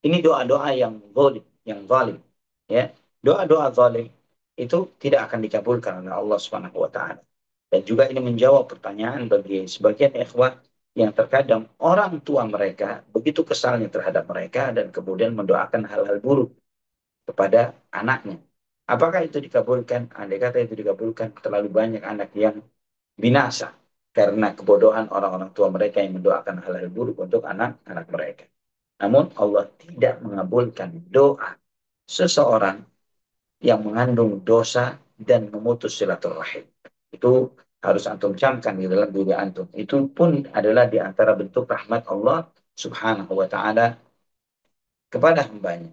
Ini doa-doa yang zalim, yang zalim. Ya, doa-doa zalim itu tidak akan dikabulkan oleh Allah Subhanahu wa taala. Dan juga ini menjawab pertanyaan bagi sebagian ikhwah yang terkadang orang tua mereka begitu kesalnya terhadap mereka dan kemudian mendoakan hal-hal buruk kepada anaknya. Apakah itu dikabulkan? Andai kata itu dikabulkan, terlalu banyak anak yang binasa karena kebodohan orang-orang tua mereka yang mendoakan hal-hal buruk untuk anak-anak mereka. Namun Allah tidak mengabulkan doa seseorang yang mengandung dosa dan memutus silaturahim. Itu harus antum camkan di dalam diri antum. Itu pun adalah di antara bentuk rahmat Allah Subhanahu wa taala kepada hambanya.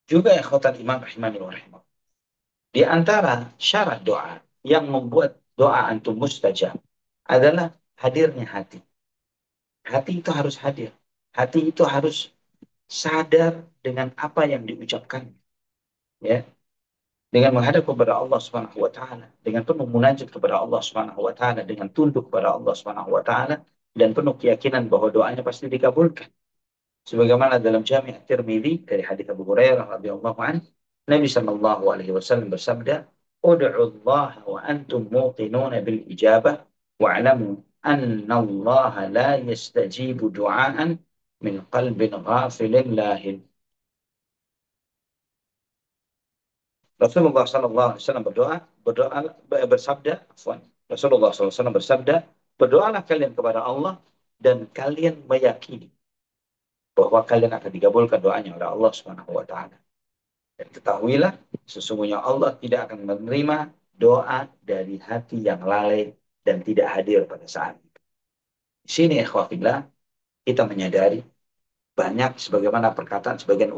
Juga ikhwatal iman rahimani wa rahimah. Di antara syarat doa yang membuat doa antum mustajab adalah hadirnya hati. Hati itu harus hadir. Hati itu harus sadar dengan apa yang diucapkan, ya, dengan menghadap kepada Allah Subhanahu wa taala, dengan penuh munajat kepada Allah Subhanahu wa taala, dengan tunduk kepada Allah Subhanahu wa taala dan penuh keyakinan bahwa doanya pasti dikabulkan. Sebagaimana dalam Jami' At-Tirmidzi dari hadis Abu Hurairah radhiyallahu anhu, Nabi sallallahu alaihi wasallam bersabda, "Ud'u Allah wa antum muqinuna bil ijabah wa'lamu anna Allah la yastajibu du'aan min qalbin ghafilin lahin." Rasulullah SAW berdoa bersabda, afwan. Rasulullah SAW bersabda, berdoalah kalian kepada Allah dan kalian meyakini bahwa kalian akan dikabulkan doanya oleh Allah Subhanahu wa taala. Dan ketahuilah sesungguhnya Allah tidak akan menerima doa dari hati yang lalai dan tidak hadir pada saat itu. Di sini ikhwafillah kita menyadari banyak sebagaimana perkataan sebagian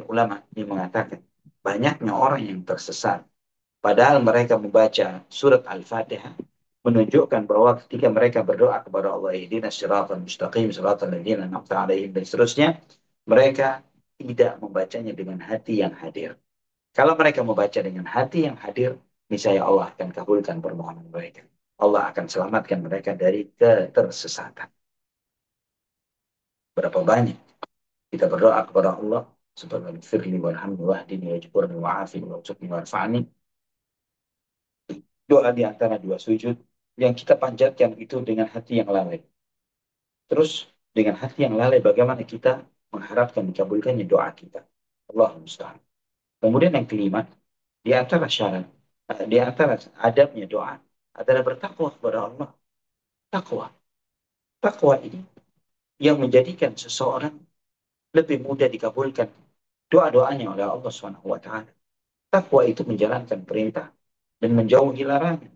ulama ini mengatakan banyaknya orang yang tersesat. Padahal mereka membaca surat Al-Fatihah menunjukkan bahwa ketika mereka berdoa kepada Allah, ihdinas siratal mustaqim, siratal ladzina an'amta 'alaihim dan seterusnya, mereka tidak membacanya dengan hati yang hadir. Kalau mereka membaca dengan hati yang hadir, niscaya Allah akan kabulkan permohonan mereka. Allah akan selamatkan mereka dari ketersesatan. Berapa banyak kita berdoa kepada Allah seperti firli walhamdi wahdini wajburni wa'afini warzuqni warfa'ni. Doa di antara dua sujud yang kita panjatkan itu dengan hati yang lalai. Terus dengan hati yang lalai bagaimana kita mengharapkan dikabulkannya doa kita. Allah musta'an. Kemudian yang kelima, di antara syarat, di antara adabnya doa adalah bertakwa kepada Allah. Takwa. Takwa ini yang menjadikan seseorang lebih mudah dikabulkan doa-doanya oleh Allah Subhanahu wa taala. Takwa itu menjalankan perintah dan menjauhi larangan.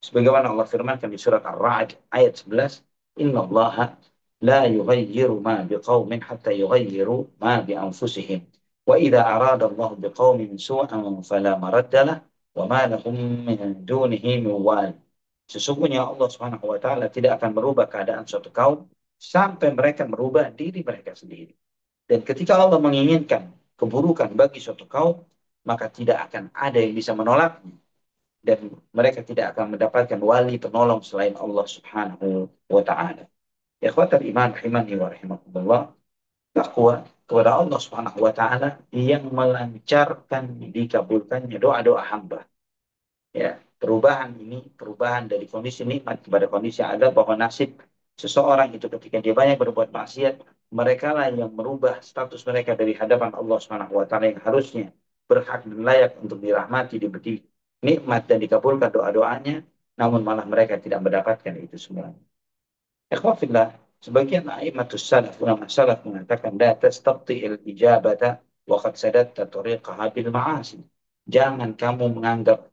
Sebagaimana Allah firmankan di surat Ar-Ra'd ayat 11, "Inna Allah la yughayyiru ma biqaumin hatta yughayyiru ma bi anfusihim. Wa idza arada Allah biqaumin su'an fala maradda lah wa ma lahum min dunihi min wal." Sesungguhnya Allah Subhanahu wa taala tidak akan merubah keadaan suatu kaum sampai mereka merubah diri mereka sendiri. Dan ketika Allah menginginkan keburukan bagi suatu kaum, maka tidak akan ada yang bisa menolaknya dan mereka tidak akan mendapatkan wali penolong selain Allah Subhanahu wa taala. Ya ikhwatal iman rahimani wa rahimakumullah, takwa kepada Allah Subhanahu wa taala yang melancarkan dikabulkannya doa-doa hamba. Ya, perubahan ini, perubahan dari kondisi nikmat kepada kondisi adab, bahwa nasib seseorang itu ketika dia banyak berbuat maksiat, mereka lah yang merubah status mereka dari hadapan Allah Subhanahu wa taala yang harusnya berhak dan layak untuk dirahmati, diberi nikmat dan dikabulkan doa-doanya, namun malah mereka tidak mendapatkan itu semua. Ikhwafillah, sebagian a'immatus salaf, ulama salaf mengatakan, la tastabti'il ijabata wa qad sadatta tariqaha bil ma'asi. Jangan kamu menganggap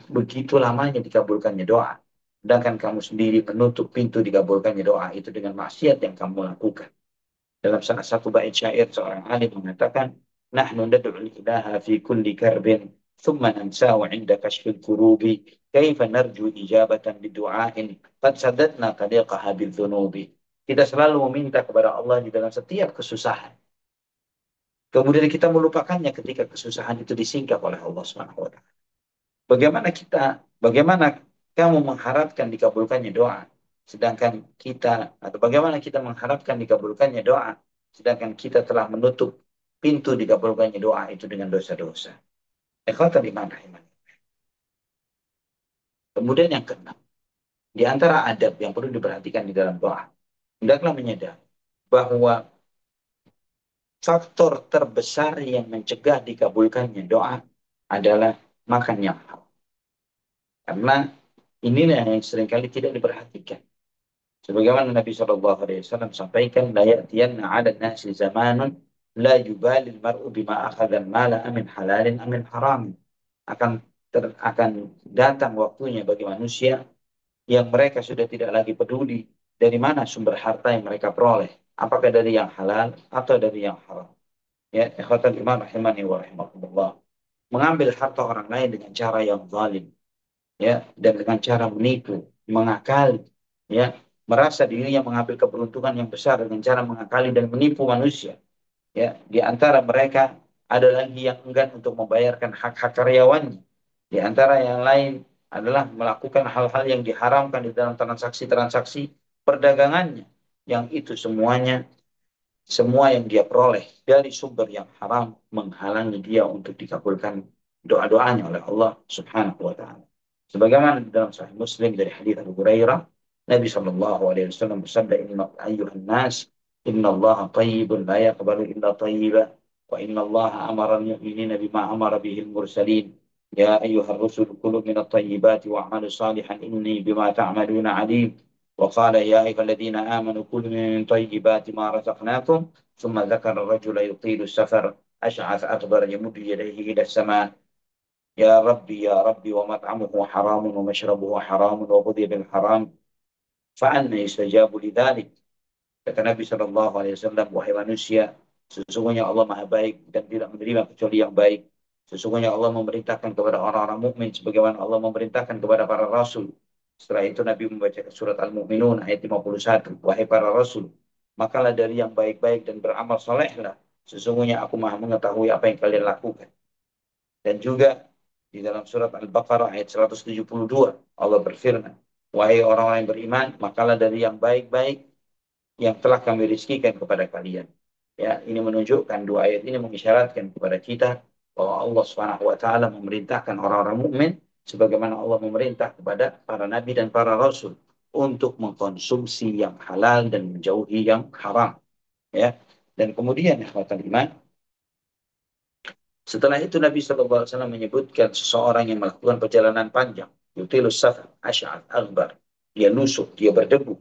begitu lamanya dikabulkannya doa. Sedangkan kamu sendiri menutup pintu dikabulkannya doa itu dengan maksiat yang kamu lakukan. Dalam salah satu bait syair seorang alim mengatakan, nahnu nad'u ilaha fi kulli karbin thumma nansahu 'inda kashfil kurubi kaifa narju ijabatan bidu'ain qad sadatna tariqaha bidzunubi. Kita selalu meminta kepada Allah di dalam setiap kesusahan. Kemudian kita melupakannya ketika kesusahan itu disingkap oleh Allah Subhanahu wa taala. Bagaimana kamu mengharapkan dikabulkannya doa, sedangkan kita, atau bagaimana kita mengharapkan dikabulkannya doa, sedangkan kita telah menutup pintu dikabulkannya doa itu dengan dosa-dosa. Ikhwatal iman rahimah. Kemudian yang keenam, di antara adab yang perlu diperhatikan di dalam doa, hendaklah menyadari bahwa faktor terbesar yang mencegah dikabulkannya doa adalah makan yang haram. Karena inilah yang seringkali tidak diperhatikan. Sebagaimana Nabi SAW sampaikan, la ya'tiyanna 'ala nasi zamanun la yubali al-mar'u bima akhadha al-mala amin halalin amin haram. Akan datang waktunya bagi manusia yang mereka sudah tidak lagi peduli dari mana sumber harta yang mereka peroleh, apakah dari yang halal atau dari yang haram. Ya, ikhwatal iman rahimani wa rahimakumullah. Mengambil harta orang lain dengan cara yang zalim, ya, dan dengan cara menipu, mengakali, ya, merasa dirinya mengambil keberuntungan yang besar dengan cara mengakali dan menipu manusia. Ya, di antara mereka ada lagi yang enggan untuk membayarkan hak-hak karyawannya. Di antara yang lain adalah melakukan hal-hal yang diharamkan di dalam transaksi-transaksi perdagangannya. Yang itu semuanya, semua yang dia peroleh dari sumber yang haram menghalangi dia untuk dikabulkan doa-doanya oleh Allah Subhanahu wa taala. Sebagaimana di dalam Sahih Muslim dari hadis Abu Hurairah, Nabi sallallahu alaihi wasallam bersabda, "Inna ayyuhan nas, inna Allah tayyibun la yaqbalu illa tayyiba, wa inna Allah amara al-mu'minina bima amara bihi al-mursalin. Ya ayyuhar rusul kulu min at-tayyibati wa'malu salihan inni bima ta'maluna alim." وقال يا أيها الذين آمنوا كلوا من طيبات ما رزقناكم ثم ذكر الرجل يطيل السفر أشعث أكبر يمد يديه إلى السماء يا ربي يا ربي ومطعمه حرام ومشربه حرام وغذي بالحرام فأنا يستجاب لذلك. Kata Nabi Shallallahu Alaihi Wasallam, wahai manusia, sesungguhnya Allah Maha Baik dan tidak menerima kecuali yang baik. Sesungguhnya Allah memerintahkan kepada orang-orang mukmin sebagaimana Allah memerintahkan kepada para rasul. Setelah itu Nabi membaca surat Al-Mu'minun ayat 51. Wahai para rasul, makalah dari yang baik-baik dan beramal solehlah. Sesungguhnya aku Maha mengetahui apa yang kalian lakukan. Dan juga di dalam surat Al-Baqarah ayat 172 Allah berfirman, wahai orang-orang yang beriman, makalah dari yang baik-baik yang telah kami rizkikan kepada kalian. Ya, ini menunjukkan, dua ayat ini mengisyaratkan kepada kita bahwa Allah Subhanahu wa taala memerintahkan orang-orang mukmin sebagaimana Allah memerintah kepada para nabi dan para rasul untuk mengkonsumsi yang halal dan menjauhi yang haram, ya. Dan kemudian ikhwatal iman, setelah itu Nabi SAW menyebutkan seseorang yang melakukan perjalanan panjang, yutilus safar, asy'ad, akbar, dia lusuk, dia berdebu,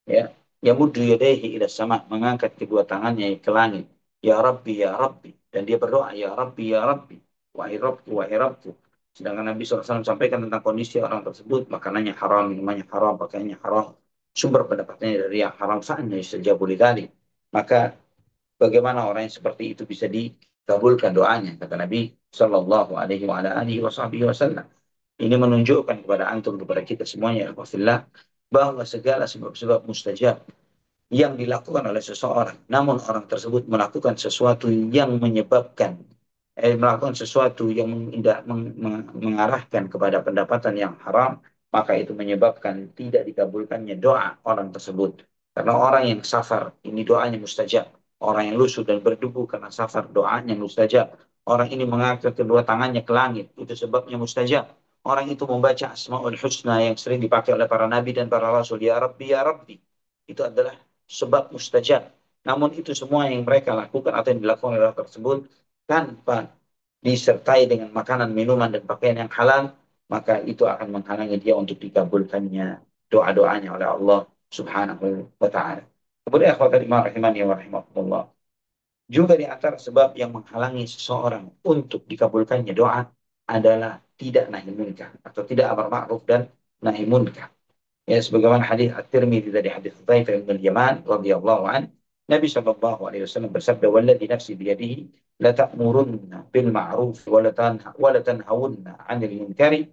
ya, yamuddu yadayhi ila sama, mengangkat kedua tangannya ke langit, ya Rabbi ya Rabbi, dan dia berdoa ya Rabbi ya Rabbi, wahai Rabbku wahai Rabbku. Sedangkan Nabi SAW sampaikan tentang kondisi orang tersebut, makanannya haram, minumannya haram, pakaiannya haram, sumber pendapatannya dari yang haram, fa'anna yustajabu lidzalik. Maka bagaimana orang yang seperti itu bisa dikabulkan doanya, kata Nabi Shallallahu Alaihi Wasallam. Ini menunjukkan kepada antum, kepada kita semuanya, alhamdulillah, bahwa segala sebab-sebab mustajab yang dilakukan oleh seseorang, namun orang tersebut melakukan sesuatu yang melakukan sesuatu yang mengarahkan kepada pendapatan yang haram, maka itu menyebabkan tidak dikabulkannya doa orang tersebut. Karena orang yang safar, ini doanya mustajab. Orang yang lusuh dan berdebu karena safar, doanya mustajab. Orang ini mengangkat kedua tangannya ke langit, itu sebabnya mustajab. orang itu membaca Asmaul Husna yang sering dipakai oleh para nabi dan para rasul, ya Rabbi, ya Rabbi, itu adalah sebab mustajab. Namun itu semua yang mereka lakukan atau yang dilakukan oleh orang tersebut tanpa disertai dengan makanan, minuman, dan pakaian yang halal, maka itu akan menghalangi dia untuk dikabulkannya doa-doanya oleh Allah Subhanahu wa Ta'ala. Kemudian akhwatul iman rahimani wa rahimakumullah. Juga di antara sebab yang menghalangi seseorang untuk dikabulkannya doa adalah tidak nahi munkar atau tidak amar ma'ruf dan nahi munkar. Ya, sebagaimana hadis At-Tirmidzi dari hadis Hudzaifah bin Yaman radhiyallahu an, Nabi sallallahu alaihi wasallam bersabda, "Walladzi nafsi biyadihi la ta'murunna bil ma'ruf wa la tanhawunna 'anil munkari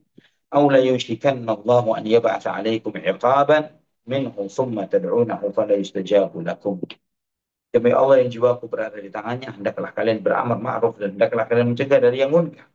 aw la yushikanna Allah an yab'atha 'alaikum 'iqaban minhu thumma tad'unahu fala yustajabu lakum." Demi Allah yang jiwaku berada di tangannya, hendaklah kalian beramar ma'ruf dan hendaklah kalian mencegah dari yang munkar.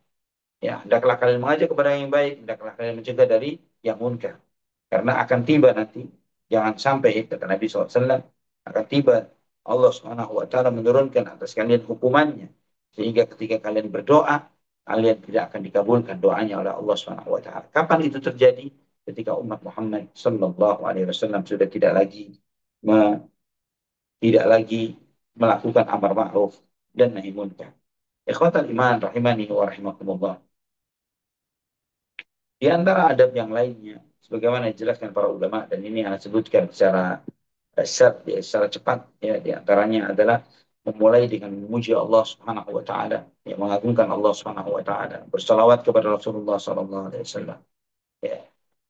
Ya, hendaklah kalian mengajak kepada yang baik, hendaklah kalian mencegah dari yang munkar. Karena akan tiba nanti, jangan sampai, kata Nabi SAW, akan tiba Allah Subhanahu wa Ta'ala menurunkan atas kalian hukumannya. Sehingga ketika kalian berdoa, kalian tidak akan dikabulkan doanya oleh Allah Subhanahu wa Ta'ala. Kapan itu terjadi? Ketika umat Muhammad Sallallahu Alaihi Wasallam sudah tidak lagi melakukan amar ma'ruf dan nahi munkar. Ikhwatal iman rahimani wa rahimakumullah. Di antara adab yang lainnya, sebagaimana dijelaskan para ulama, dan ini yang sebutkan secara secara cepat, ya, di antaranya adalah memulai dengan memuji Allah Subhanahu wa taala, yang mengagungkan Allah Subhanahu wa taala, bersalawat kepada Rasulullah sallallahu alaihi wasallam. Ya.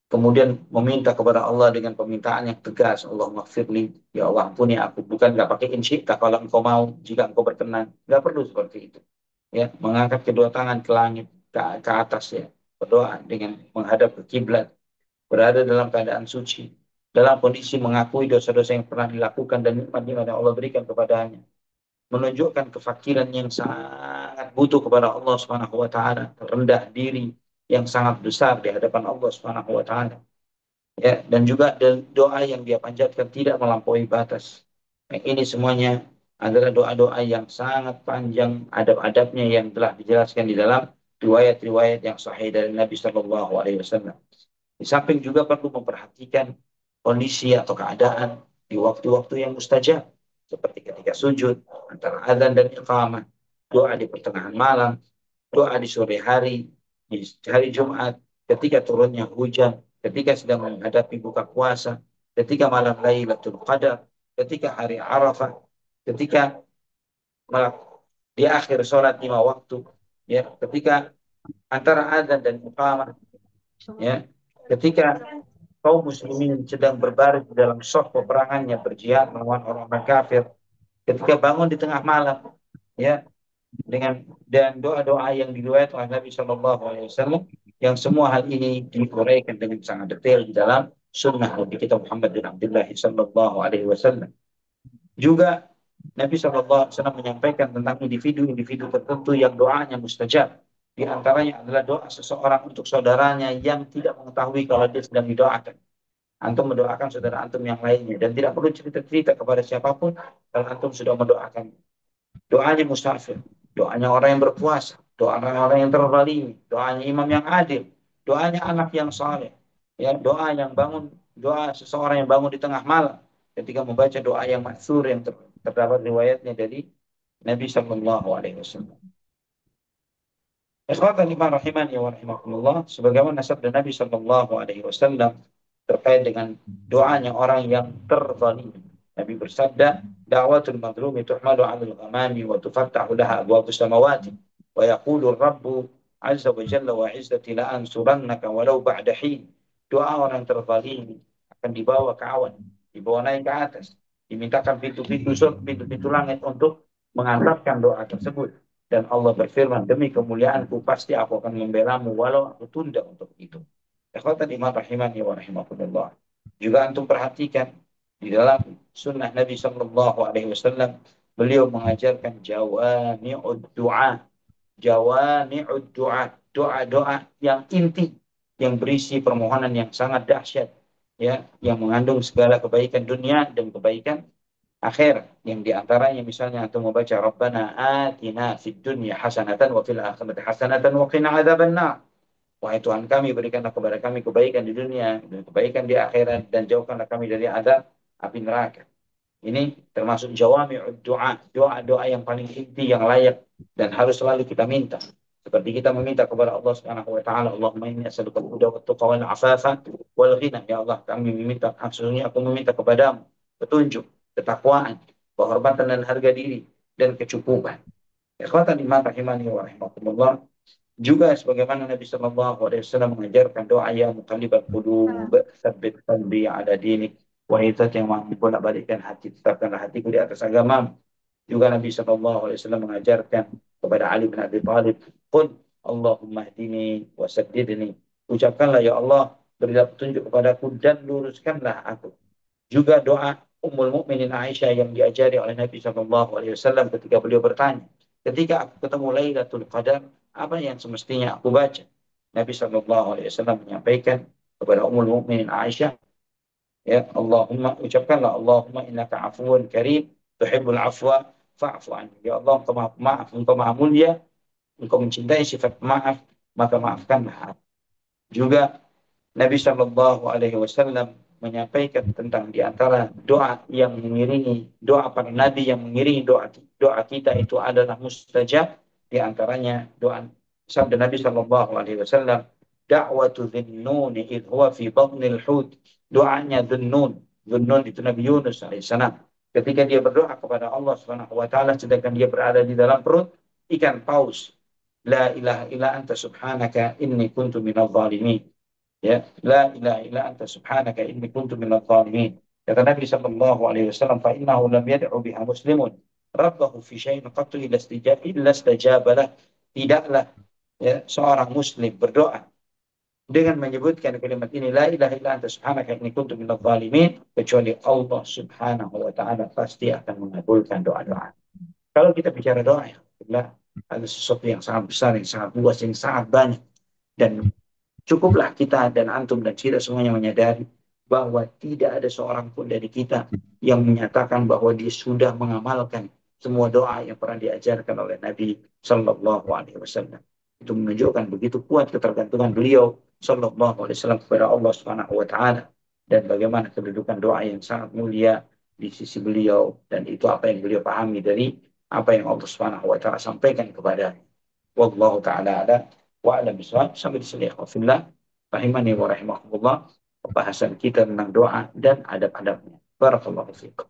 Kemudian meminta kepada Allah dengan permintaan yang tegas, Allah maghfirli, ya Allah ampuni aku, bukan nggak pakai insyikta, kalau engkau mau, jika engkau berkenan, nggak perlu seperti itu. Ya, mengangkat kedua tangan ke langit, ke atas, ya, berdoa dengan menghadap ke kiblat, berada dalam keadaan suci, dalam kondisi mengakui dosa-dosa yang pernah dilakukan dan nikmat-nikmat yang Allah berikan kepadanya, menunjukkan kefakiran yang sangat butuh kepada Allah Subhanahu wa taala, rendah diri yang sangat besar di hadapan Allah Subhanahu wa taala. Ya, dan juga doa yang dia panjatkan tidak melampaui batas. Nah, ini semuanya adalah doa-doa yang sangat panjang, adab-adabnya yang telah dijelaskan di dalam riwayat-riwayat yang sahih dari Nabi Shallallahu Alaihi Wasallam. Di samping juga perlu memperhatikan kondisi atau keadaan di waktu-waktu yang mustajab, seperti ketika sujud, antara adzan dan iqamah, doa di pertengahan malam, doa di sore hari, di hari Jumat, ketika turunnya hujan, ketika sedang menghadapi buka puasa, ketika malam Lailatul Qadar, ketika hari Arafah, ketika di akhir sholat 5 waktu, ya, ketika antara adzan dan iqamah, ya, ketika kaum muslimin sedang berbaris di dalam saf peperangannya berjihad melawan orang-orang kafir, ketika bangun di tengah malam, ya, dengan dan doa-doa yang diriwayatkan oleh Nabi Shallallahu Alaihi Wasallam, yang semua hal ini diuraikan dengan sangat detail di dalam sunnah Nabi kita Muhammad bin Abdullah Shallallahu Alaihi Wasallam. Juga Nabi Shallallahu Alaihi Wasallam menyampaikan tentang individu-individu tertentu yang doanya mustajab. Di antaranya adalah doa seseorang untuk saudaranya yang tidak mengetahui kalau dia sedang didoakan. Antum mendoakan saudara antum yang lainnya dan tidak perlu cerita-cerita kepada siapapun kalau antum sudah mendoakan. Doanya musafir, doanya orang yang berpuasa, doanya orang yang terzalimi, doanya imam yang adil, doanya anak yang saleh, ya, doa yang bangun, doa seseorang yang bangun di tengah malam ketika membaca doa yang maksur yang terdapat riwayatnya dari Nabi Shallallahu Alaihi Wasallam. Ikhwatan iman rahimani wa rahimakumullah, sebagaimana sabda Nabi Shallallahu Alaihi Wasallam terkait dengan doanya orang yang terzalim. Nabi bersabda, "Da'watul madlumi tuhmalu 'alal ghamami wa tufattahu laha abwabus samawati wa yaqulu Rabbu 'azza wa jalla wa 'izzati la ansurannaka walau ba'da hin." Doa orang terzalim akan dibawa ke awan, dibawa naik ke atas, dimintakan pintu-pintu langit untuk mengantarkan doa tersebut. Dan Allah berfirman, demi kemuliaanku pasti aku akan membelamu walau aku tunda untuk itu. Ikhwatan iman rahimani wa rahimakumullah. Juga antum perhatikan di dalam sunnah Nabi Sallallahu Alaihi Wasallam, beliau mengajarkan jawami'ud du'a, jawami'ud du'a, doa-doa yang inti, yang berisi permohonan yang sangat dahsyat, ya, yang mengandung segala kebaikan dunia dan kebaikan akhir, yang diantaranya misalnya antum membaca Rabbana atina fid dunya hasanatan wa fil akhirati hasanatan wa qina adzabannar. Wahai Tuhan kami, berikanlah kepada kami kebaikan di dunia dan kebaikan di akhirat, dan jauhkanlah kami dari azab api neraka. Ini termasuk jawami'ud doa, doa-doa yang paling inti, yang layak dan harus selalu kita minta. Seperti kita meminta kepada Allah Subhanahu wa taala, Allahumma inni as'aluka al-huda wat tuqa wal afafa wal ghina. Ya Allah, kami meminta, sesungguhnya aku meminta kepadamu petunjuk, ketakwaan, kehormatan dan harga diri dan kecukupan. Ikhwatan iman rahimani wa rahimakumullah. Juga sebagaimana Nabi Shallallahu Alaihi Wasallam mengajarkan doa yang muqallibal qulub, tsabbit qalbi ala dinik. Wahai zat yang mampu bolak-balikkan hati, tetapkanlah hatiku di atas agama. Juga Nabi Shallallahu Alaihi Wasallam mengajarkan kepada Ali bin Abi Thalib, Qul Allahumma hdini wa saddidni. Ucapkanlah, ya Allah, berilah petunjuk kepadaku dan luruskanlah aku. Juga doa Ummul Mukminin Aisyah yang diajari oleh Nabi Shallallahu Alaihi Wasallam ketika beliau bertanya, ketika aku ketemu Lailatul Qadar, apa yang semestinya aku baca? Nabi Shallallahu Alaihi Wasallam menyampaikan kepada Ummul Mukminin Aisyah, ya Allahumma, ucapkanlah Allahumma innaka afuwun karim tuhibbul afwa fa'fu anni. Ya Allah, engkau maha maaf, engkau maha mulia, engkau mencintai sifat maaf, maka maafkanlah. Juga Nabi Shallallahu Alaihi Wasallam menyampaikan tentang di antara doa yang mengiringi doa para nabi, yang mengiringi doa doa kita itu adalah mustajab. Di antaranya doa sabda Nabi Shallallahu Alaihi Wasallam, da'watu dhinnun idh huwa fi batnil hud. Doanya Dhunnun. Dhunnun itu Nabi Yunus alaihissalam. Ketika dia berdoa kepada Allah Subhanahu wa taala sedangkan dia berada di dalam perut ikan paus. La ilaha illa anta subhanaka inni kuntu minadh dhalimin. Ya, la ilaha illa anta subhanaka inni kuntu minadh dhalimin. Kata Nabi sallallahu alaihi wasallam, fa innahu lam yad'u biha muslimun rabbahu fi syai'in qattu illa istajaba lah. Tidaklah, ya, seorang muslim berdoa dengan menyebutkan kalimat ini, la ilaha illa anta subhanaka inni kuntu minadh dhalimin, kecuali Allah Subhanahu wa taala pasti akan mengabulkan doa-doa. Kalau kita bicara doa, ya, ada sesuatu yang sangat besar, yang sangat luas, yang sangat banyak, dan cukuplah kita dan antum dan kita semuanya menyadari bahwa tidak ada seorang pun dari kita yang menyatakan bahwa dia sudah mengamalkan semua doa yang pernah diajarkan oleh Nabi Sallallahu Alaihi Wasallam. Itu menunjukkan begitu kuat ketergantungan beliau Sallallahu Alaihi Wasallam kepada Allah Subhanahu Wa Taala, dan bagaimana kedudukan doa yang sangat mulia di sisi beliau, dan itu apa yang beliau pahami dari apa yang Allah Subhanahu Wa Taala sampaikan kepada. Wallahu taala ada wa alam bisawab. Sampai di sini ikhwafillah rahimani wa rahimakumullah, pembahasan kita tentang doa dan adab-adabnya. Barakallahu fiikum.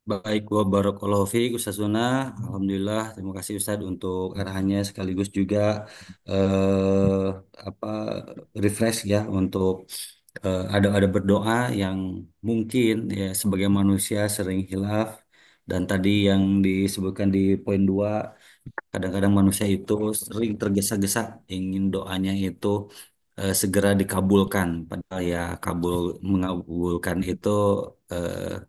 Baik, wa barakallahu fiik Ustaz Zuna. Alhamdulillah, terima kasih Ustaz untuk arahannya sekaligus juga eh, apa refresh ya untuk ada berdoa yang mungkin ya sebagai manusia sering hilaf, dan tadi yang disebutkan di poin 2, kadang-kadang manusia itu sering tergesa-gesa ingin doanya itu segera dikabulkan, padahal ya mengabulkan itu eh,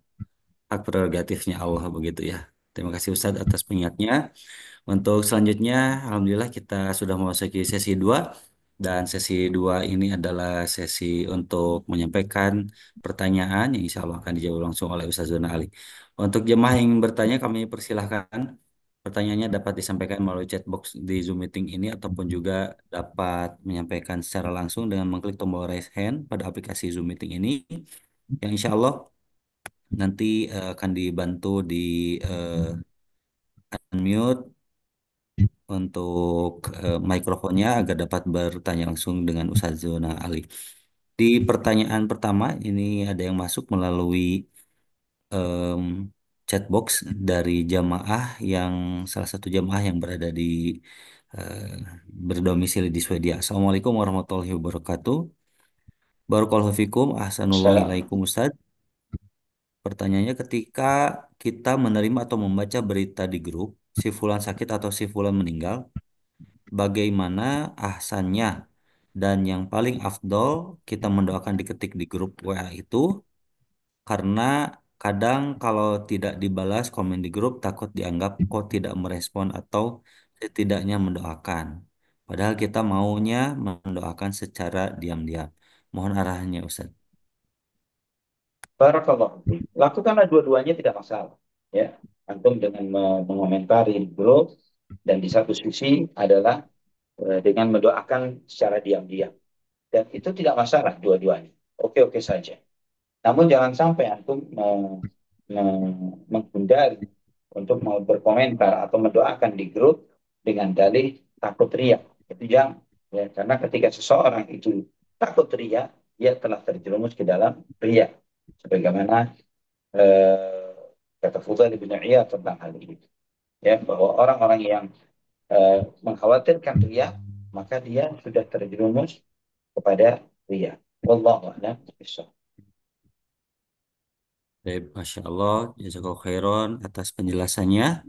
hak prerogatifnya Allah begitu ya. Terima kasih Ustadz atas pengingatnya. Untuk selanjutnya, Alhamdulillah kita sudah memasuki sesi 2, dan sesi 2 ini adalah sesi untuk menyampaikan pertanyaan yang insya Allah akan dijawab langsung oleh Ustaz Zona Ali. Untuk jemaah yang ingin bertanya, kami persilahkan pertanyaannya dapat disampaikan melalui chat box di Zoom meeting ini, ataupun juga dapat menyampaikan secara langsung dengan mengklik tombol raise hand pada aplikasi Zoom meeting ini, yang insya Allah nanti akan dibantu di unmute untuk mikrofonnya agar dapat bertanya langsung dengan Ustaz Zona Ali. Di pertanyaan pertama ini ada yang masuk melalui em, chat box dari jamaah, yang salah satu jamaah yang berada di eh, berdomisili di Swedia. Assalamualaikum warahmatullahi wabarakatuh. Barakallahu fikum, Assalamualaikum. ahsanullahi Ustaz. Pertanyaannya, ketika kita menerima atau membaca berita di grup, si fulan sakit atau si fulan meninggal, bagaimana ahsannya dan yang paling afdol kita mendoakan diketik di grup WA itu, karena kadang kalau tidak dibalas komen di grup takut dianggap kok tidak merespon atau setidaknya mendoakan. Padahal kita maunya mendoakan secara diam-diam. Mohon arahannya Ustaz. Barakallahu fiikum. Lakukanlah dua-duanya, tidak masalah. Ya, antum dengan mengomentari di grup, dan di satu sisi adalah dengan mendoakan secara diam-diam. Dan itu tidak masalah dua-duanya. Oke-oke saja. Namun jangan sampai antum menghindari untuk mau berkomentar atau mendoakan di grup dengan dalih takut riak. Itu jangan. Ya, karena ketika seseorang itu takut riak, dia telah terjerumus ke dalam riak. Sebagaimana eh, kata Fudail bin Iyad tentang hal ini. Ya, bahwa orang-orang yang mengkhawatirkan riak, maka dia sudah terjerumus kepada riak. Wallahu a'lam bishawab. Baik, Masya Allah, jazakallahu khairan atas penjelasannya.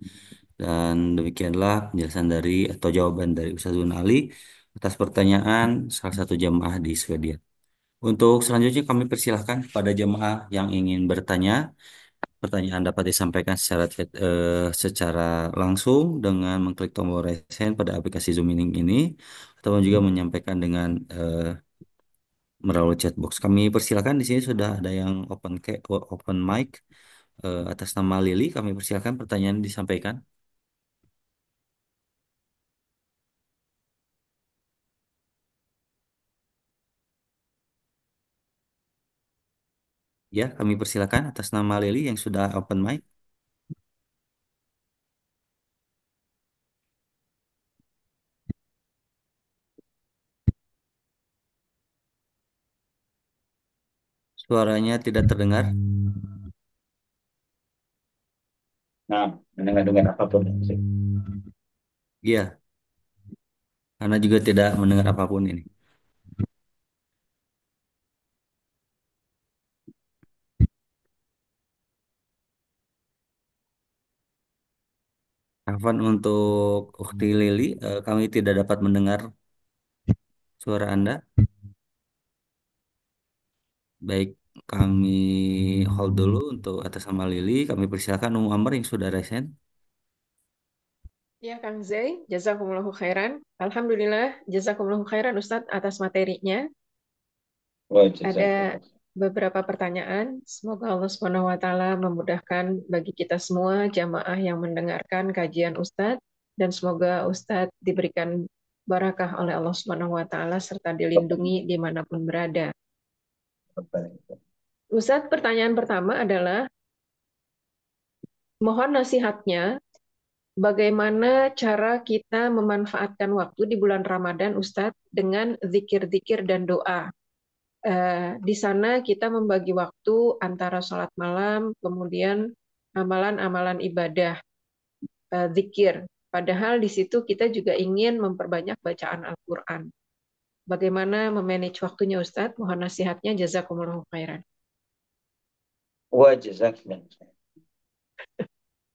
Dan demikianlah penjelasan dari atau jawaban dari Ustazun Ali atas pertanyaan salah satu jamaah di Swedia. Untuk selanjutnya kami persilahkan pada jemaah yang ingin bertanya. Pertanyaan dapat disampaikan secara langsung dengan mengklik tombol raise hand pada aplikasi Zoom Meeting ini, atau juga menyampaikan dengan melalui chatbox. Kami persilahkan di sini sudah ada yang open mic atas nama Lili. Kami persilahkan pertanyaan disampaikan. Ya, kami persilahkan atas nama Lili yang sudah open mic. Suaranya tidak terdengar. Nah, mendengar-dengar apapun. Iya, karena juga tidak mendengar apapun ini. Afwan untuk Ukti Lili, kami tidak dapat mendengar suara Anda. Baik, kami hold dulu untuk atas nama Lili. Kami persilakan Umu Amr yang sudah resen. Ya, Kang Zai, jazakumullahu khairan. Alhamdulillah, jazakumullahu khairan Ustadz atas materinya. Wah, Ada jazakallah. beberapa pertanyaan. Semoga Allah Subhanahu wa taala memudahkan bagi kita semua jamaah yang mendengarkan kajian Ustadz dan semoga Ustadz diberikan barakah oleh Allah Subhanahu wa taala serta dilindungi dimanapun berada. Ustadz, pertanyaan pertama adalah mohon nasihatnya bagaimana cara kita memanfaatkan waktu di bulan Ramadan, Ustadz, dengan zikir-zikir dan doa. Di sana kita membagi waktu antara sholat malam, kemudian amalan-amalan ibadah, zikir. Padahal di situ kita juga ingin memperbanyak bacaan Al-Quran. Bagaimana memanage waktunya, Ustadz? Mohon nasihatnya, jazakumullahu khairan. Wah, jazakallah.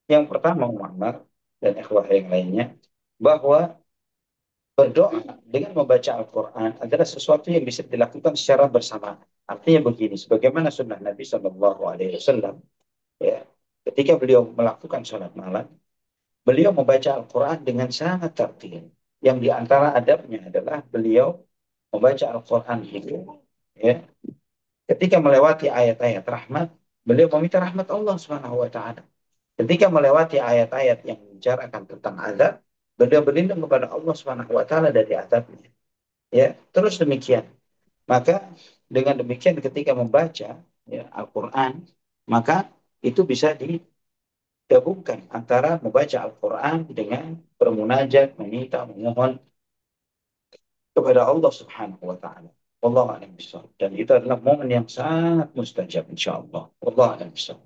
Yang pertama, Muhammad dan ikhwah yang lainnya, bahwa berdoa dengan membaca Al-Quran adalah sesuatu yang bisa dilakukan secara bersamaan. Artinya begini, sebagaimana sunnah Nabi Shallallahu Alaihi Wasallam, ya, ketika beliau melakukan sholat malam, beliau membaca Al-Quran dengan sangat tertil. Yang diantara adabnya adalah beliau membaca Al-Quran itu, ya, ketika melewati ayat-ayat rahmat, beliau meminta rahmat Allah Subhanahu Wa Taala. Ketika melewati ayat-ayat yang membicarakan tentang azab, beliau berlindung kepada Allah Subhanahu Wa Taala dari azabnya. Ya, terus demikian. Maka dengan demikian ketika membaca, ya, Al-Quran, maka itu bisa digabungkan antara membaca Al-Quran dengan bermunajat, meminta, memohon kepada Allah Subhanahu wa taala. Wallahu a'lam bishawab. Dan itu adalah momen yang sangat mustajab insyaallah. Wallahu a'lam bishawab.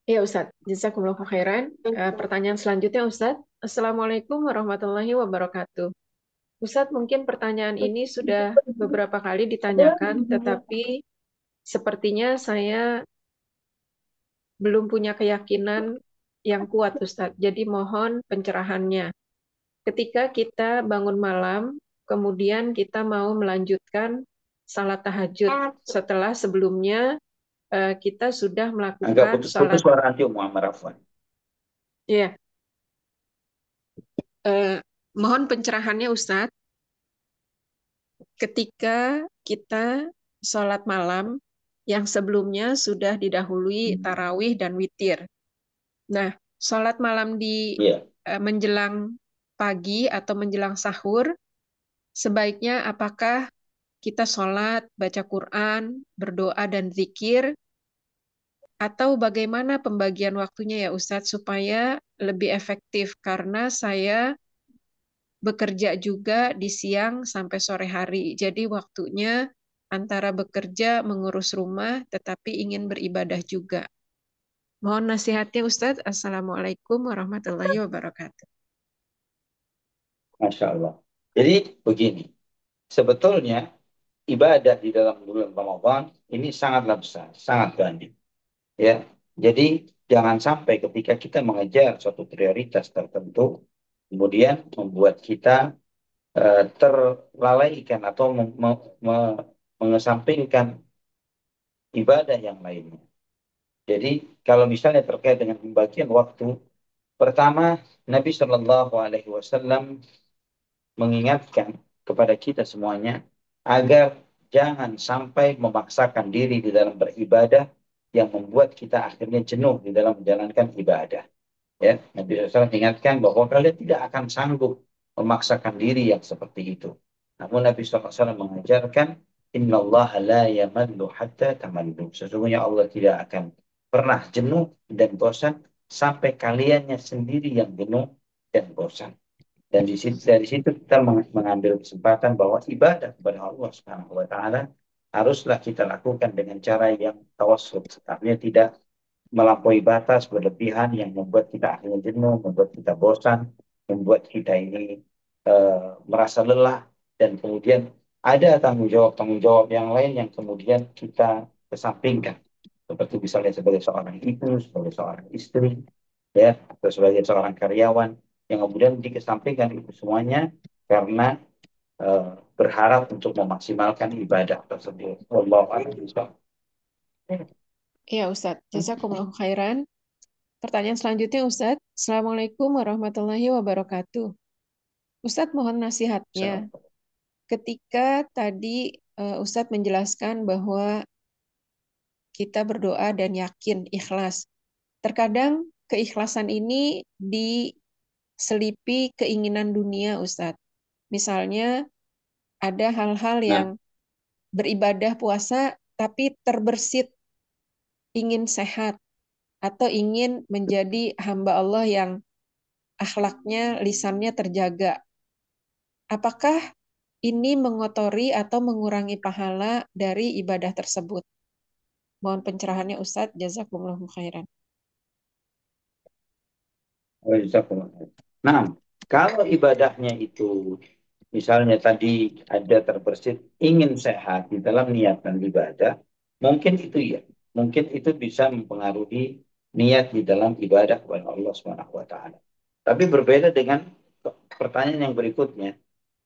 Ya, Ustadz, jazakumullahu khairan. Pertanyaan selanjutnya, Ustadz. Assalamualaikum warahmatullahi wabarakatuh. Ustadz, mungkin pertanyaan ini sudah beberapa kali ditanyakan, tetapi sepertinya saya belum punya keyakinan yang kuat, Ustadz. Jadi mohon pencerahannya. Ketika kita bangun malam, kemudian kita mau melanjutkan salat tahajud setelah sebelumnya kita sudah Agak melakukan putus-putus salat. suara anti Muhammad Afwan. Ya, mohon pencerahannya, Ustadz. Ketika kita sholat malam yang sebelumnya sudah didahului tarawih dan witir. Nah, sholat malam di Iya. menjelang pagi atau menjelang sahur, sebaiknya apakah kita sholat, baca Quran, berdoa, dan zikir, atau bagaimana pembagian waktunya ya Ustadz supaya lebih efektif karena saya bekerja juga di siang sampai sore hari. Jadi waktunya antara bekerja mengurus rumah tetapi ingin beribadah juga. Mohon nasihatnya Ustadz. Assalamualaikum warahmatullahi wabarakatuh. Masya Allah. Jadi begini, sebetulnya ibadah di dalam bulan Ramadan ini sangatlah besar, sangat banyak. Ya, jadi jangan sampai ketika kita mengejar suatu prioritas tertentu, kemudian membuat kita terlalaikan atau mengesampingkan ibadah yang lainnya. Jadi kalau misalnya terkait dengan pembagian waktu, pertama Nabi Shallallahu Alaihi Wasallam mengingatkan kepada kita semuanya agar jangan sampai memaksakan diri di dalam beribadah yang membuat kita akhirnya jenuh di dalam menjalankan ibadah. Ya, Nabi SAW mengingatkan bahwa kalian tidak akan sanggup memaksakan diri yang seperti itu. Namun Nabi SAW mengajarkan, Inna Allah la yamallu hatta tamallu. Sesungguhnya Allah tidak akan pernah jenuh dan bosan sampai kaliannya sendiri yang jenuh dan bosan. Dan dari situ kita mengambil kesempatan bahwa ibadah kepada Allah Subhanahu wa taala haruslah kita lakukan dengan cara yang tawassul, artinya tidak melampaui batas berlebihan yang membuat kita akhirnya jenuh, membuat kita bosan, membuat kita ini merasa lelah dan kemudian ada tanggung jawab yang lain yang kemudian kita kesampingkan seperti misalnya sebagai seorang ibu, sebagai seorang istri, ya, atau sebagai seorang karyawan yang kemudian dikesampingkan itu semuanya karena berharap untuk memaksimalkan ibadah tersebut. Wallahu a'lam. Ya Ustadz, jazakumullah khairan. Pertanyaan selanjutnya Ustadz. Assalamualaikum warahmatullahi wabarakatuh. Ustadz mohon nasihatnya. Ketika tadi Ustadz menjelaskan bahwa kita berdoa dan yakin ikhlas. Terkadang keikhlasan ini diselipi keinginan dunia Ustadz. Misalnya ada hal-hal yang Nah, beribadah puasa tapi terbersit ingin sehat atau ingin menjadi hamba Allah yang akhlaknya, lisannya terjaga. Apakah ini mengotori atau mengurangi pahala dari ibadah tersebut? Mohon pencerahannya Ustadz, jazakumullahu khairan. nah, kalau ibadahnya itu misalnya tadi ada terbersit ingin sehat di dalam niat dan ibadah, mungkin itu ya, mungkin itu bisa mempengaruhi niat di dalam ibadah kepada Allah Subhanahu wa taala. Tapi berbeda dengan pertanyaan yang berikutnya,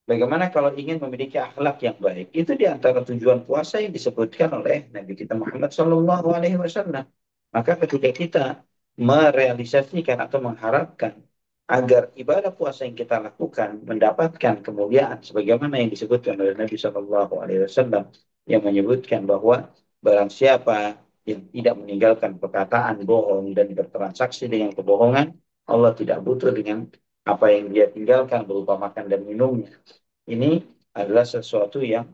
bagaimana kalau ingin memiliki akhlak yang baik? Itu di antara tujuan puasa yang disebutkan oleh Nabi kita Muhammad Shallallahu Alaihi Wasallam. Maka ketika kita merealisasikan atau mengharapkan agar ibadah puasa yang kita lakukan mendapatkan kemuliaan sebagaimana yang disebutkan oleh Nabi Shallallahu Alaihi Wasallam yang menyebutkan bahwa barang siapa yang tidak meninggalkan perkataan bohong dan bertransaksi dengan kebohongan, Allah tidak butuh dengan apa yang dia tinggalkan berupa makan dan minumnya. Ini adalah sesuatu yang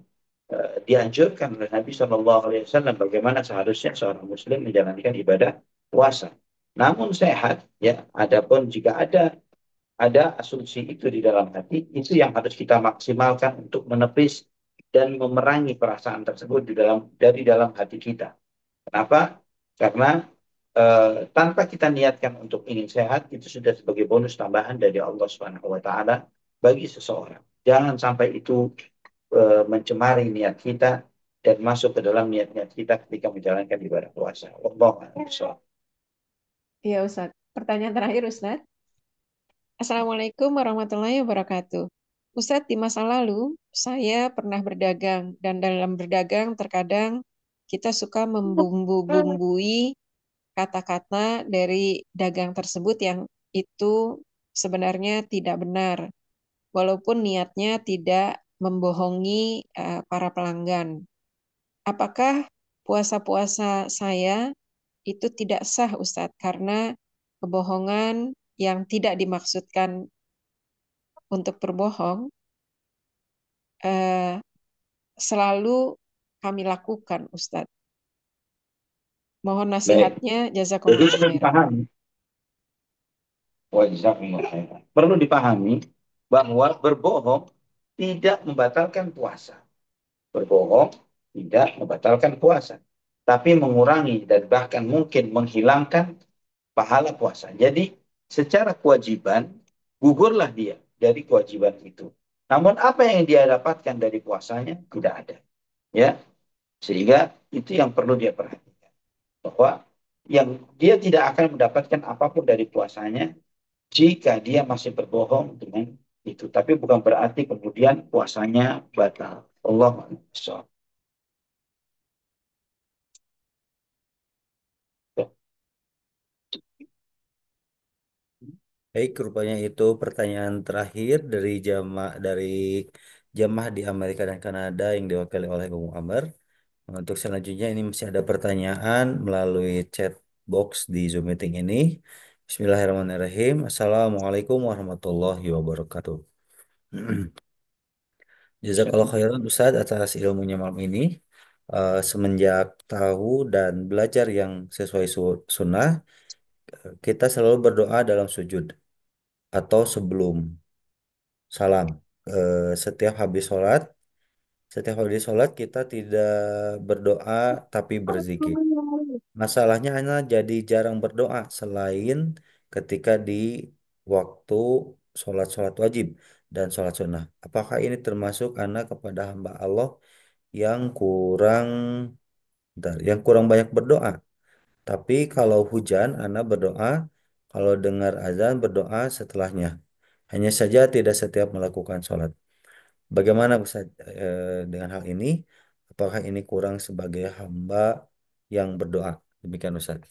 dianjurkan oleh Nabi Shallallahu Alaihi Wasallam bagaimana seharusnya seorang Muslim menjalankan ibadah puasa. Namun sehat, ya, adapun jika ada asumsi itu di dalam hati, itu yang harus kita maksimalkan untuk menepis dan memerangi perasaan tersebut dari dalam hati kita. Kenapa? Karena tanpa kita niatkan untuk ingin sehat, itu sudah sebagai bonus tambahan dari Allah Subhanahu Wa Taala bagi seseorang. Jangan sampai itu mencemari niat kita dan masuk ke dalam niat-niat kita ketika menjalankan ibadah puasa. Wallahu a'lam. Ya Ustadz. Pertanyaan terakhir Ustadz. Assalamualaikum warahmatullahi wabarakatuh. Ustadz, di masa lalu saya pernah berdagang dan dalam berdagang terkadang kita suka membumbu-bumbui kata-kata dari dagang tersebut yang itu sebenarnya tidak benar, walaupun niatnya tidak membohongi para pelanggan. Apakah puasa-puasa saya itu tidak sah, Ustadz, karena kebohongan yang tidak dimaksudkan untuk berbohong eh, selalu kami lakukan, Ustadz. Mohon Baik. nasihatnya, Jadi jazakumullah perlu khairan. dipahami, Wajazakumullah khairan. Perlu dipahami bahwa berbohong tidak membatalkan puasa. Berbohong tidak membatalkan puasa, tapi mengurangi dan bahkan mungkin menghilangkan pahala puasa. Jadi secara kewajiban gugurlah dia dari kewajiban itu. Namun apa yang dia dapatkan dari puasanya tidak ada. Ya, sehingga itu yang perlu dia perhatikan bahwa yang dia tidak akan mendapatkan apapun dari puasanya jika dia masih berbohong dengan itu. Tapi bukan berarti kemudian puasanya batal. Allah SWT. Baik, rupanya itu pertanyaan terakhir dari jamaah di Amerika dan Kanada yang diwakili oleh Ummu Amr. Untuk selanjutnya ini masih ada pertanyaan melalui chat box di Zoom meeting ini. Bismillahirrahmanirrahim. Assalamualaikum warahmatullahi wabarakatuh. Jazakallah khairan Ustaz atas ilmunya malam ini. Semenjak tahu dan belajar yang sesuai sunnah, kita selalu berdoa dalam sujud atau sebelum salam. Setiap habis sholat, kita tidak berdoa tapi berzikir. Masalahnya hanya jadi jarang berdoa selain ketika di waktu sholat-sholat wajib dan sholat sunnah. Apakah ini termasuk anak kepada hamba Allah yang yang kurang banyak berdoa? Tapi kalau hujan, anak berdoa. Kalau dengar azan, berdoa setelahnya. Hanya saja tidak setiap melakukan sholat. Bagaimana Ustaz, dengan hal ini? Apakah ini kurang sebagai hamba yang berdoa? Demikian Ustaz.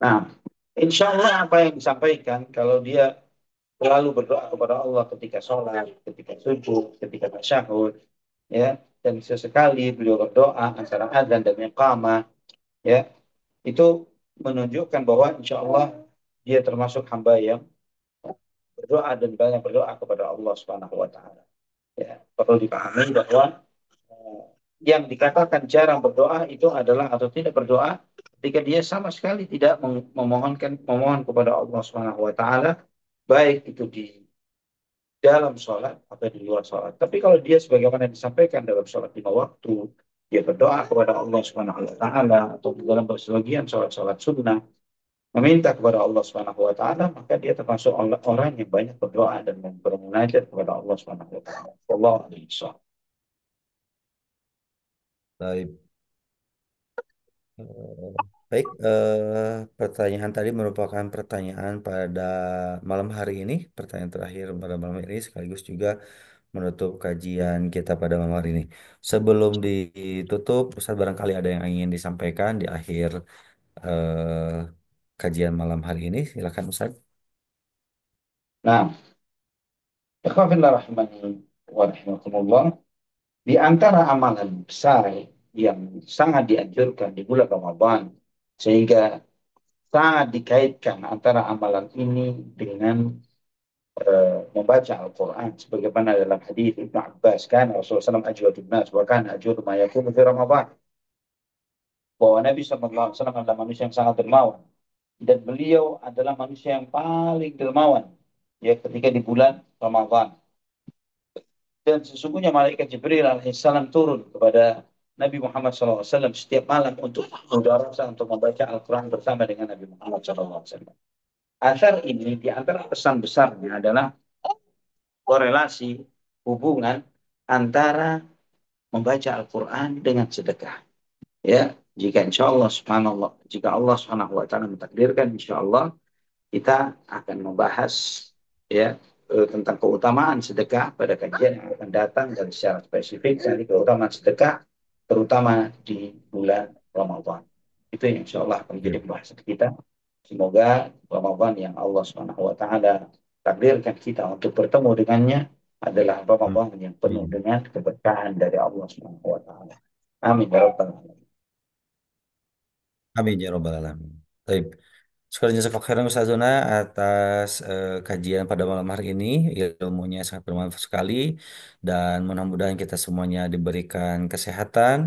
Nah, insya Allah apa yang disampaikan kalau dia selalu berdoa kepada Allah ketika sholat, ketika subuh, ketika tasyahud, ya, dan sesekali beliau berdoa antara adzan dan iqamah, ya, itu menunjukkan bahwa insya Allah dia termasuk hamba yang berdoa dan banyak berdoa kepada Allah Subhanahu Wa Taala. Ya, perlu dipahami bahwa eh, yang dikatakan jarang berdoa itu adalah atau tidak berdoa ketika dia sama sekali tidak memohon kepada Allah Subhanahu Wa Taala, baik itu di dalam sholat atau di luar sholat. Tapi kalau dia sebagaimana disampaikan dalam sholat lima waktu, dia berdoa kepada Allah Subhanahu Wa Taala atau di dalam sebagian sholat-sholat sunnah, meminta kepada Allah Subhanahu Wa Taala, maka dia termasuk orang yang banyak berdoa dan bermunajat kepada Allah Subhanahu Wa Taala. Allah Alaihi. Baik. Baik, pertanyaan tadi merupakan pertanyaan pada malam hari ini, pertanyaan terakhir pada malam hari ini sekaligus juga menutup kajian kita pada malam hari ini. Sebelum ditutup, Ustaz barangkali ada yang ingin disampaikan di akhir eh, kajian malam hari ini. Silakan Ustaz. Nah, ikhwafillah rahimani wa rahimakumullah, di antara amalan besar yang sangat dianjurkan di bulan Ramadan, sehingga sangat dikaitkan antara amalan ini dengan membaca Al-Quran. Sebagaimana dalam hadis Ibnu Abbas, kan Rasulullah SAW ajwadun nas, wa kana ajwadu ma yakunu fi Ramadan. Bahwa Nabi SAW adalah manusia yang sangat dermawan. Dan beliau adalah manusia yang paling dermawan ya ketika di bulan Ramadan. Dan sesungguhnya malaikat Jibril alaihissalam turun kepada Nabi Muhammad SAW setiap malam untuk mudarasah untuk membaca Al-Quran bersama dengan Nabi Muhammad SAW. Asar ini di antara pesan besarnya adalah korelasi hubungan antara membaca Al-Quran dengan sedekah. Ya, jika insya Allah subhanallah, jika Allah subhanahu wa ta'ala mentakdirkan, insya Allah kita akan membahas ya tentang keutamaan sedekah pada kajian yang akan datang dan secara spesifik dari keutamaan sedekah terutama di bulan Ramadan. Itu yang insya Allah akan Ya. menjadi pembahasan kita. Semoga Ramadan yang Allah Subhanahu wa taala takdirkan kita untuk bertemu dengannya adalah Ramadan yang penuh Amin. dengan keberkahan dari Allah Subhanahu wa taala. Amin ya rabbal alamin. Amin ya rabbal alamin. Baik. Sekolah jasa khairan Ustazuna atas kajian pada malam hari ini. Ilmunya sangat bermanfaat sekali dan mudah-mudahan kita semuanya diberikan kesehatan,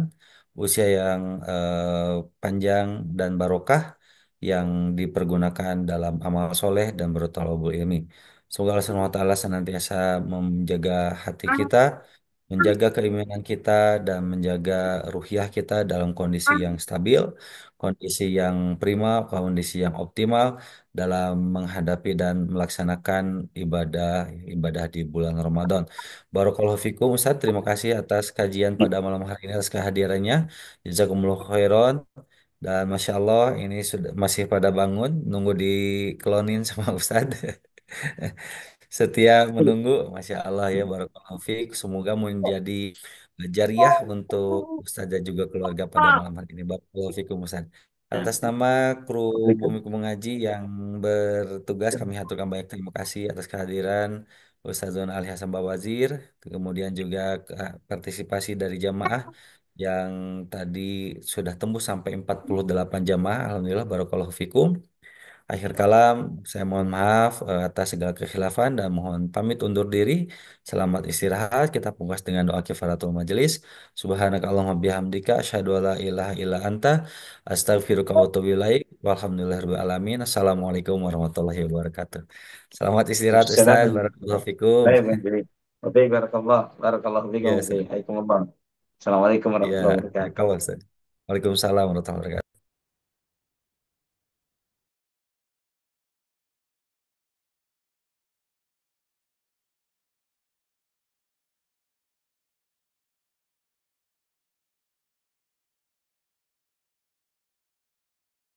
usia yang panjang dan barokah yang dipergunakan dalam amal soleh dan bertolabul ilmi. Semoga Allah Subhanahu wa Ta'ala senantiasa menjaga hati kita, menjaga keimanan kita dan menjaga ruhiyah kita dalam kondisi yang stabil, kondisi yang prima, kondisi yang optimal dalam menghadapi dan melaksanakan ibadah ibadah di bulan Ramadan. Barakallahu fikum Ustaz, terima kasih atas kajian pada malam hari ini atas kehadirannya. Jazakumullah khairan. Dan Masya Allah ini sudah masih pada bangun nunggu diklonin sama Ustadz. Setia menunggu, Masya Allah ya Barakallahu Fiik. Semoga menjadi jariah untuk Ustadz dan juga keluarga pada malam hari ini. Barakallahu Fiikum Ustadz. Atas nama kru Bumiku Mengaji yang bertugas kami haturkan banyak terima kasih atas kehadiran Ustadz Zon Ali Hasan Bawazir, kemudian juga partisipasi dari jamaah yang tadi sudah tembus sampai 48 jamaah. Alhamdulillah Barakallahu Fikum. Akhir kalam, saya mohon maaf atas segala kekhilafan dan mohon pamit undur diri. Selamat istirahat. Kita pungkas dengan doa kifaratul majelis. Subhanaka Allahumma bihamdika asyhadu alla ilaha illa anta astaghfiruka wa atubu ilaik. Walhamdulillahirabbil alamin. Assalamualaikum warahmatullahi wabarakatuh. Selamat istirahat Ustaz. Bismillahirrahmanirrahim. Barakallahu fikum. Baik, baik. Baik, barakallahu fikum. Ya, Baik, Ustaz. Assalamualaikum warahmatullahi Ya, wabarakatuh. kalau Ustaz. Waalaikumsalam warahmatullahi wabarakatuh.